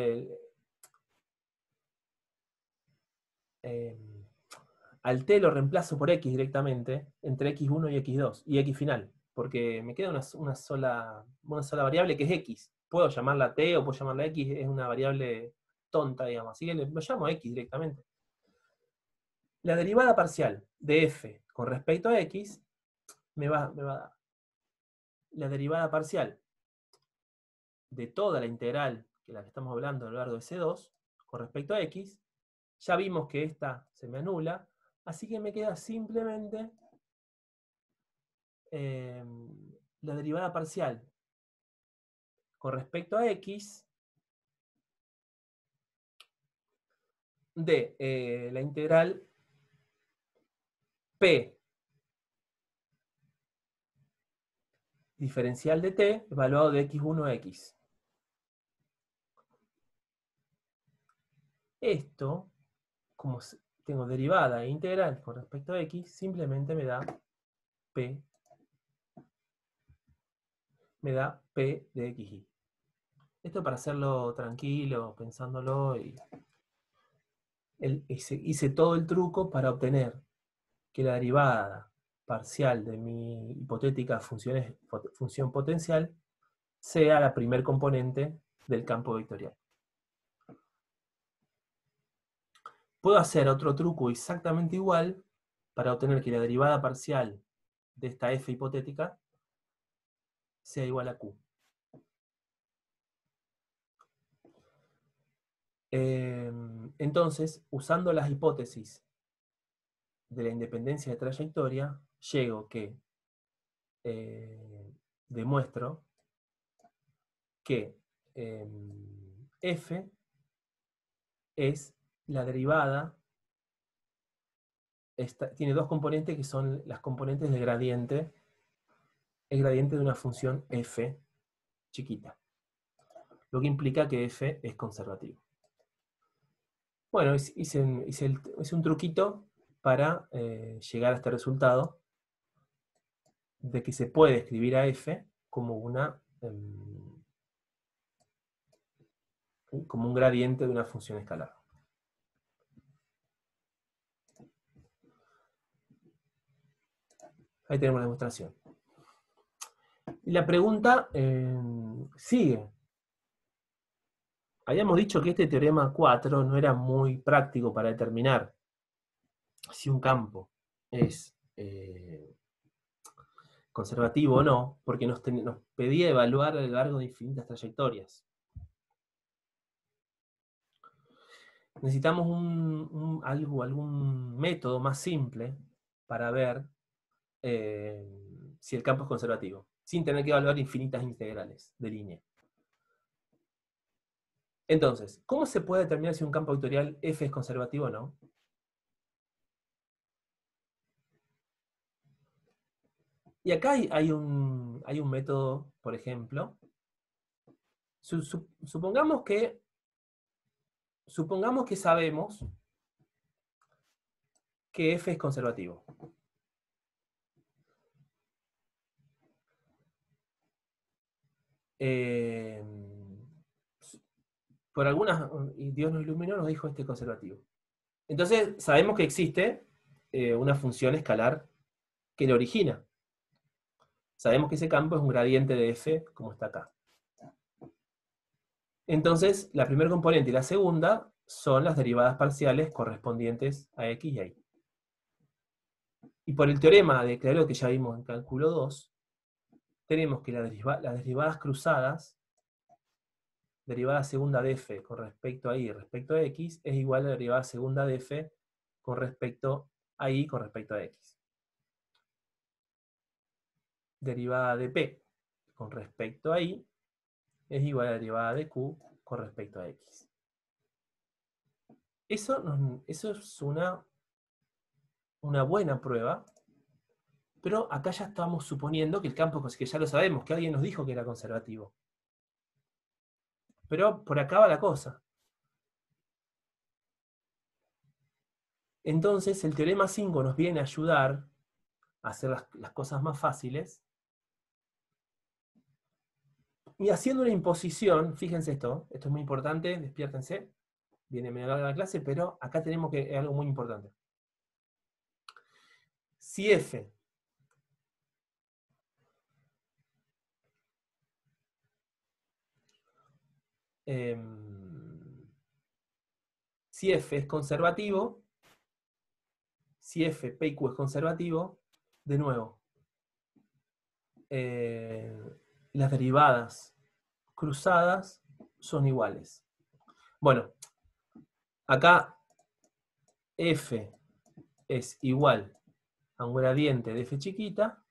al t lo reemplazo por x directamente, entre x1 y x2, y x final, porque me queda una sola variable que es x. Puedo llamarla t o puedo llamarla x, es una variable tonta, digamos, así que lo llamo x directamente. La derivada parcial de f con respecto a x me va a dar la derivada parcial de toda la integral, que es la que estamos hablando a lo largo de C2, con respecto a x. Ya vimos que esta se me anula, así que me queda simplemente la derivada parcial con respecto a x de la integral p diferencial de t evaluado de x1 a x. Esto, como tengo derivada e integral con respecto a x, simplemente me da p de xy. Esto para hacerlo tranquilo, pensándolo, y hice todo el truco para obtener que la derivada parcial de mi hipotética función potencial sea la primer componente del campo vectorial. Puedo hacer otro truco exactamente igual para obtener que la derivada parcial de esta f hipotética sea igual a q. Entonces, usando las hipótesis de la independencia de trayectoria, llego que demuestro que f es la derivada, tiene dos componentes que son las componentes del gradiente, el gradiente de una función f chiquita, lo que implica que f es conservativo. Bueno, hice un truquito para llegar a este resultado de que se puede escribir a f como como un gradiente de una función escalar. Ahí tenemos la demostración. Y la pregunta sigue. Habíamos dicho que este teorema 4 no era muy práctico para determinar si un campo es conservativo o no, porque nos pedía evaluar a lo largo de infinitas trayectorias. Necesitamos algún método más simple para ver si el campo es conservativo, sin tener que evaluar infinitas integrales de línea. Entonces, ¿cómo se puede determinar si un campo vectorial f es conservativo o no? Y acá hay un método, por ejemplo. Supongamos que sabemos que f es conservativo. Por algunas, y Dios nos iluminó, nos dijo este conservativo. Entonces, sabemos que existe una función escalar que lo origina. Sabemos que ese campo es un gradiente de f, como está acá. Entonces, la primera componente y la segunda son las derivadas parciales correspondientes a x y a y. Y por el teorema de Clairaut que ya vimos en cálculo 2, tenemos que las derivadas cruzadas, derivada segunda de f con respecto a y respecto a x, es igual a la derivada segunda de f con respecto a y con respecto a x. Derivada de p con respecto a y es igual a la derivada de q con respecto a x. Eso es una una buena prueba, pero acá ya estamos suponiendo que el campo, que ya lo sabemos, que alguien nos dijo que era conservativo. Pero por acá va la cosa. Entonces el teorema 5 nos viene a ayudar a hacer las cosas más fáciles. Y haciendo una imposición, fíjense esto es muy importante, despiértense, viene medio larga la clase, pero acá tenemos que algo muy importante. Si f si f es conservativo, si f, p y q es conservativo, de nuevo, las derivadas cruzadas son iguales. Bueno, acá f es igual a un gradiente de f chiquita,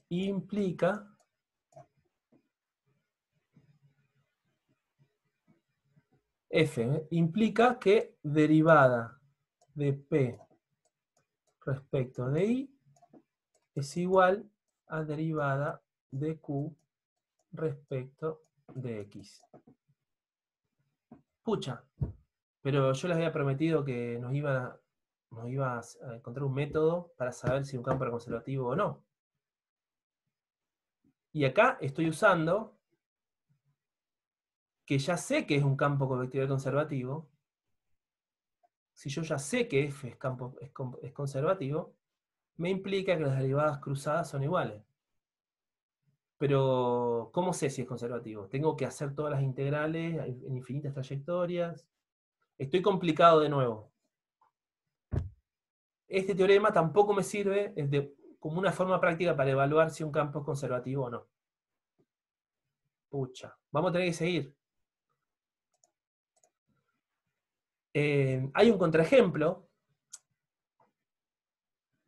implica f implica que derivada de p respecto de i es igual a derivada de q respecto de x. Pucha, pero yo les había prometido que nos iba a encontrar un método para saber si un campo era conservativo o no. Y acá estoy usando que ya sé que es un campo con vectorial conservativo. Si yo ya sé que f es conservativo, me implica que las derivadas cruzadas son iguales. Pero, ¿cómo sé si es conservativo? Tengo que hacer todas las integrales en infinitas trayectorias. Estoy complicado de nuevo. Este teorema tampoco me sirve como una forma práctica para evaluar si un campo es conservativo o no. Pucha, vamos a tener que seguir. Hay un contraejemplo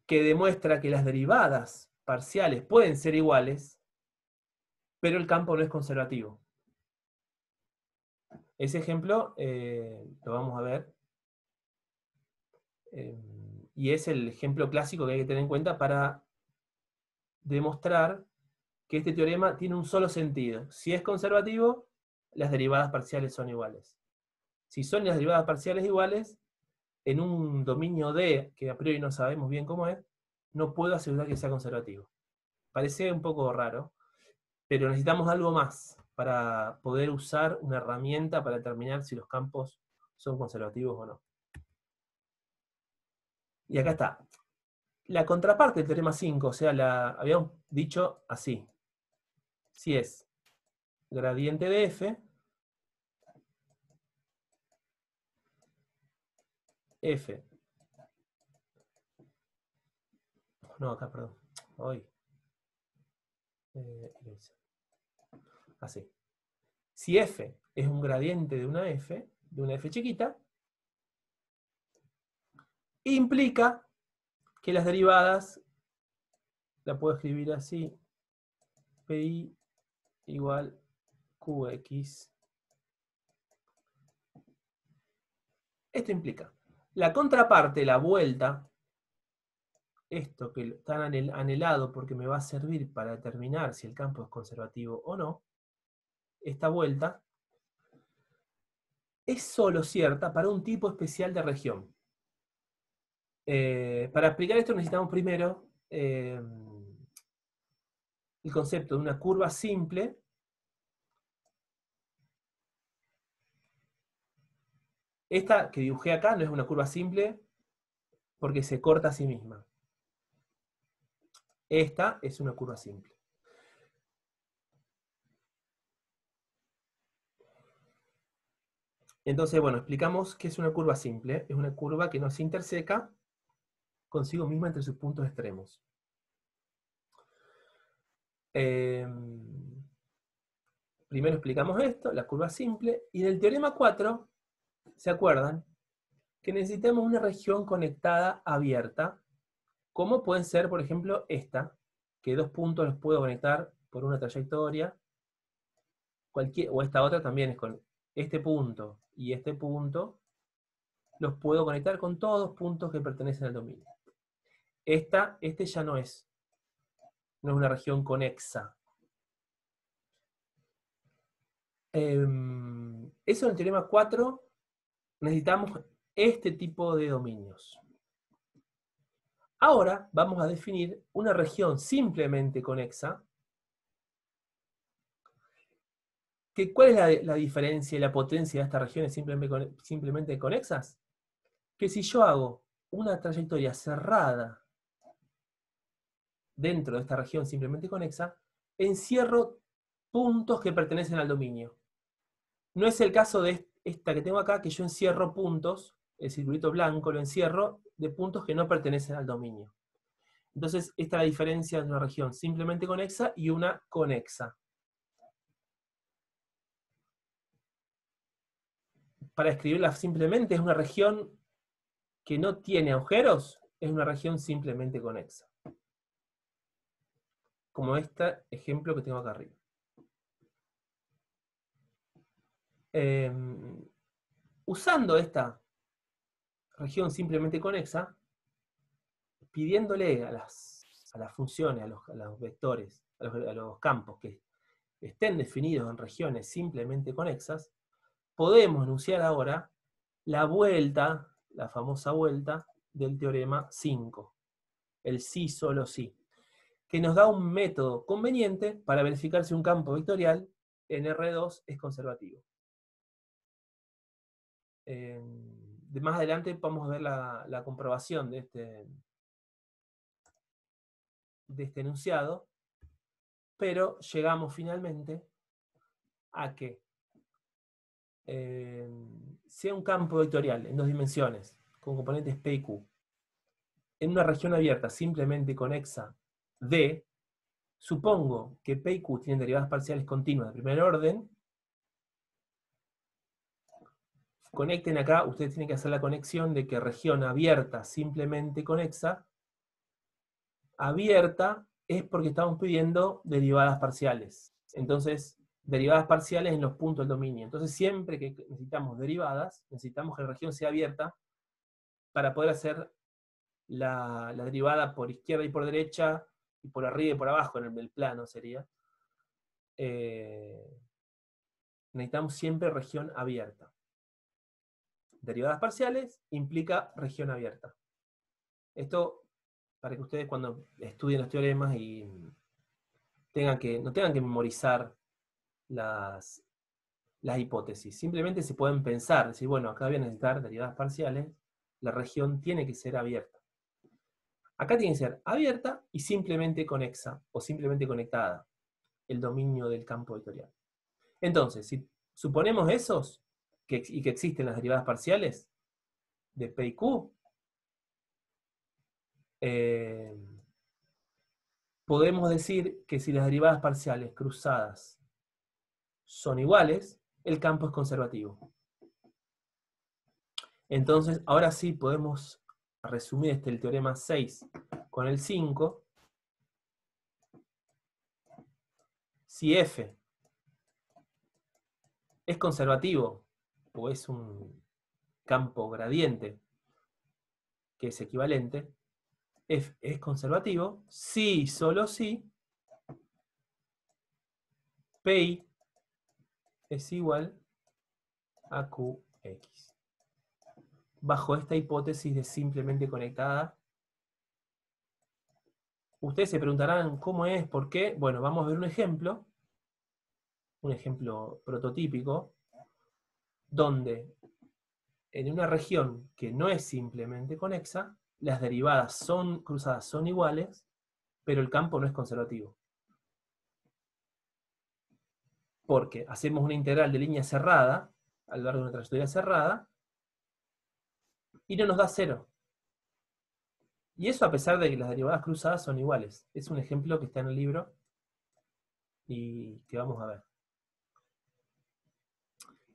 que demuestra que las derivadas parciales pueden ser iguales, pero el campo no es conservativo. Ese ejemplo lo vamos a ver. Y es el ejemplo clásico que hay que tener en cuenta para demostrar que este teorema tiene un solo sentido. Si es conservativo, las derivadas parciales son iguales. Si son las derivadas parciales iguales, en un dominio D, que a priori no sabemos bien cómo es, no puedo asegurar que sea conservativo. Parece un poco raro, pero necesitamos algo más para poder usar una herramienta para determinar si los campos son conservativos o no. Y acá está. La contraparte del teorema 5, o sea, habíamos dicho así. Si es gradiente de f, f. No, acá, perdón. Hoy. Así. Si f es un gradiente de una f chiquita, implica que las derivadas, la puedo escribir así, pi igual qx. Esto implica la contraparte, la vuelta, esto que tan anhelado porque me va a servir para determinar si el campo es conservativo o no, esta vuelta es solo cierta para un tipo especial de región. Para explicar esto necesitamos primero el concepto de una curva simple. Esta que dibujé acá no es una curva simple porque se corta a sí misma. Esta es una curva simple. Entonces, bueno, explicamos qué es una curva simple. Es una curva que no se interseca consigo misma entre sus puntos extremos. Primero explicamos esto, la curva simple, y en el teorema 4, ¿se acuerdan? Que necesitamos una región conectada abierta, como pueden ser, por ejemplo, esta, que dos puntos los puedo conectar por una trayectoria, o esta otra también es con este punto y este punto, los puedo conectar con todos puntos que pertenecen al dominio. Este ya no es una región conexa. Eso en el teorema 4 necesitamos este tipo de dominios. Ahora vamos a definir una región simplemente conexa. ¿Cuál es la diferencia y la potencia de estas regiones simplemente conexas? Que si yo hago una trayectoria cerrada dentro de esta región simplemente conexa, encierro puntos que pertenecen al dominio. No es el caso de esta que tengo acá, que yo encierro puntos, el circulito blanco lo encierro de puntos que no pertenecen al dominio. Entonces, esta es la diferencia de una región simplemente conexa y una conexa. Para escribirla simplemente, es una región que no tiene agujeros, es una región simplemente conexa. Como este ejemplo que tengo acá arriba. Usando esta región simplemente conexa, pidiéndole a las funciones, a los vectores, a los campos que estén definidos en regiones simplemente conexas, podemos enunciar ahora la vuelta, la famosa vuelta del teorema 5, el sí solo sí, que nos da un método conveniente para verificar si un campo vectorial en R2 es conservativo. Más adelante vamos a ver la comprobación de este enunciado, pero llegamos finalmente a que sea un campo vectorial en 2 dimensiones, con componentes P y Q, en una región abierta simplemente conexa D, supongo que P y Q tienen derivadas parciales continuas de primer orden. Conecten acá, ustedes tienen que hacer la conexión de que región abierta simplemente conexa, abierta es porque estamos pidiendo derivadas parciales. Entonces, derivadas parciales en los puntos del dominio. Entonces, siempre que necesitamos derivadas, necesitamos que la región sea abierta para poder hacer la derivada por izquierda y por derecha, y por arriba y por abajo, en el plano sería. Necesitamos siempre región abierta. Derivadas parciales implica región abierta. Esto, para que ustedes cuando estudien los teoremas y no tengan que memorizar las hipótesis. Simplemente se pueden pensar, decir, bueno, acá voy a necesitar derivadas parciales, la región tiene que ser abierta. Acá tiene que ser abierta y simplemente conexa, o simplemente conectada, el dominio del campo vectorial. Entonces, si suponemos esos, y que existen las derivadas parciales de P y Q, podemos decir que si las derivadas parciales cruzadas son iguales, el campo es conservativo. Entonces, ahora sí podemos resumir el teorema 6 con el 5. Si F es conservativo, o es un campo gradiente que es equivalente, F es conservativo, si, solo si, Pi es igual a Qx. Bajo esta hipótesis de simplemente conectada, ustedes se preguntarán cómo es, por qué. Bueno, vamos a ver un ejemplo prototípico, donde en una región que no es simplemente conexa, las derivadas cruzadas son iguales, pero el campo no es conservativo. Porque hacemos una integral de línea cerrada, a lo largo de una trayectoria cerrada, y no nos da 0. Y eso a pesar de que las derivadas cruzadas son iguales. Es un ejemplo que está en el libro y que vamos a ver.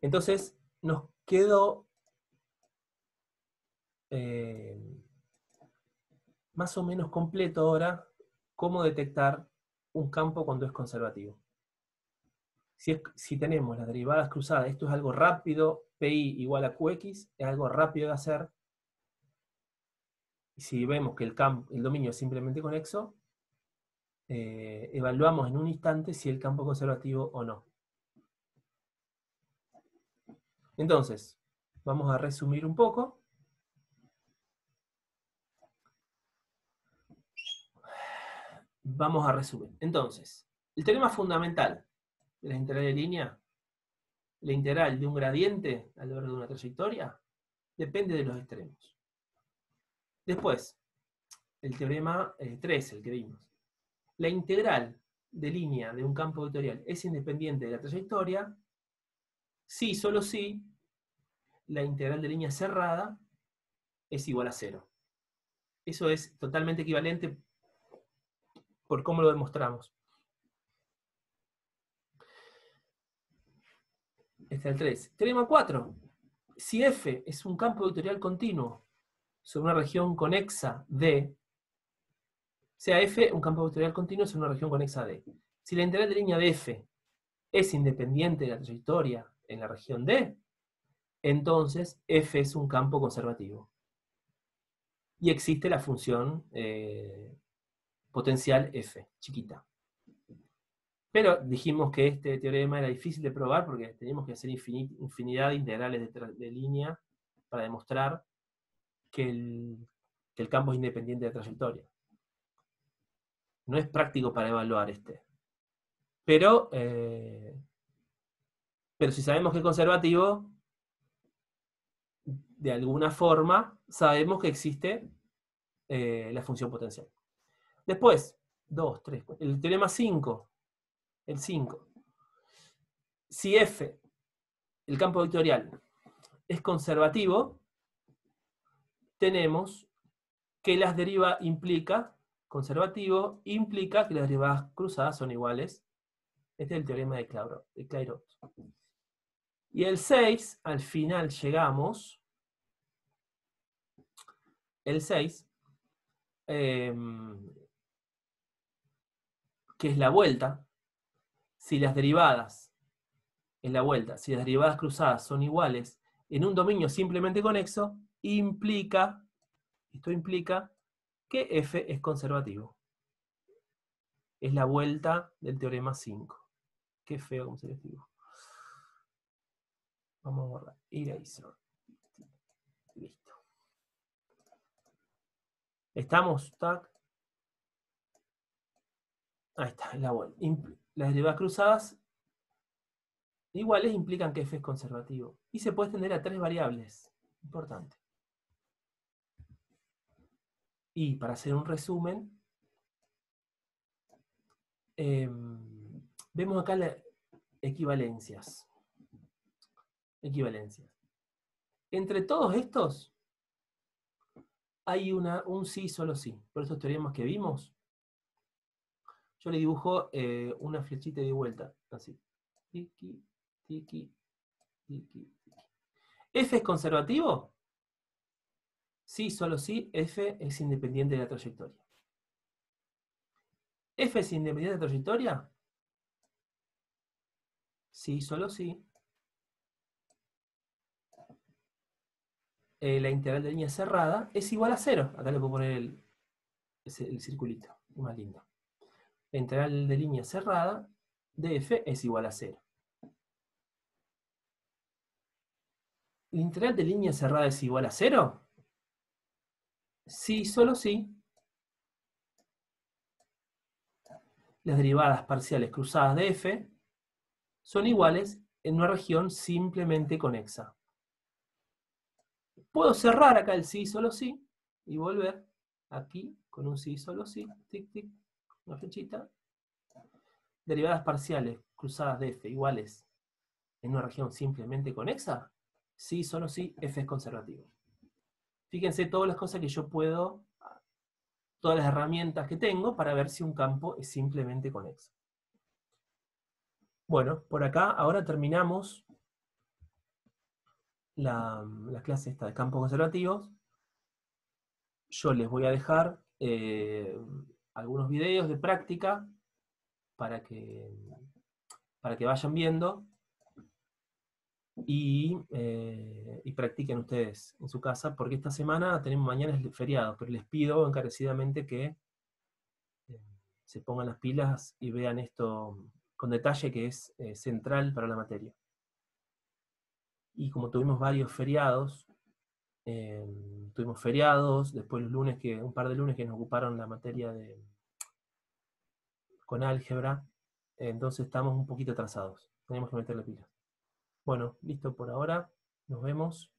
Entonces, nos quedó más o menos completo ahora cómo detectar un campo cuando es conservativo. Si tenemos las derivadas cruzadas, esto es algo rápido, PI igual a QX, es algo rápido de hacer. Y si vemos que el dominio es simplemente conexo, evaluamos en un instante si el campo es conservativo o no. Entonces, vamos a resumir un poco. Vamos a resumir. Entonces, el teorema fundamental de la integral de línea, la integral de un gradiente a lo largo de una trayectoria, depende de los extremos. Después, el teorema 3, el que vimos. La integral de línea de un campo vectorial es independiente de la trayectoria si, solo si, la integral de línea cerrada es igual a 0. Eso es totalmente equivalente por cómo lo demostramos. Este es el 3. Teorema 4. Si F es un campo vectorial continuo sobre una región conexa D, sea F un campo vectorial continuo sobre una región conexa D. Si la integral de línea de F es independiente de la trayectoria en la región D, entonces F es un campo conservativo. Y existe la función potencial F, chiquita. Pero dijimos que este teorema era difícil de probar porque teníamos que hacer infinidad de integrales de línea para demostrar que el campo es independiente de trayectoria. No es práctico para evaluar este. Pero si sabemos que es conservativo, de alguna forma sabemos que existe la función potencial. Después, 2, 3, el teorema 5. El 5. Si F, el campo vectorial, es conservativo, tenemos que las derivas conservativo implica que las derivadas cruzadas son iguales. Este es el teorema de Clairaut. Y el 6, al final llegamos. El 6, que es la vuelta. Si las derivadas, en la vuelta, si las derivadas cruzadas son iguales en un dominio simplemente conexo, esto implica que F es conservativo. Es la vuelta del teorema 5. Qué feo como se lo escribo. Vamos a borrar. Eraser. Listo. ¿Estamos? ¿Tac? Ahí está, la vuelta. Las derivadas cruzadas iguales implican que F es conservativo. Y se puede extender a 3 variables. Importante. Y para hacer un resumen, vemos acá las equivalencias. Entre todos estos hay un sí, solo sí. Por estos teoremas que vimos, yo le dibujo una flechita de vuelta. Así. Tiki, tiki, tiki, tiki. ¿F es conservativo? Sí, solo sí, F es independiente de la trayectoria. ¿F es independiente de la trayectoria? Sí, solo sí. La integral de línea cerrada es igual a 0. Acá le puedo poner el circulito, más lindo. La integral de línea cerrada de F es igual a 0. ¿La integral de línea cerrada es igual a 0? Sí, solo sí. Las derivadas parciales cruzadas de F son iguales en una región simplemente conexa. Puedo cerrar acá el sí, solo sí, y volver aquí con un sí, solo sí, tic, tic, una flechita. Derivadas parciales cruzadas de F iguales en una región simplemente conexa. Sí, solo sí, F es conservativo. Fíjense todas las cosas que yo puedo, todas las herramientas que tengo para ver si un campo es simplemente conexo. Bueno, por acá ahora terminamos la clase esta de campos conservativos. Yo les voy a dejar algunos videos de práctica para que para que vayan viendo y practiquen ustedes en su casa, porque esta semana tenemos, mañana es feriado, pero les pido encarecidamente que se pongan las pilas y vean esto con detalle, que es central para la materia. Y como tuvimos varios feriados, después los lunes, un par de lunes que nos ocuparon la materia con álgebra, entonces estamos un poquito atrasados, tenemos que meterle pilas. Bueno, listo por ahora, nos vemos.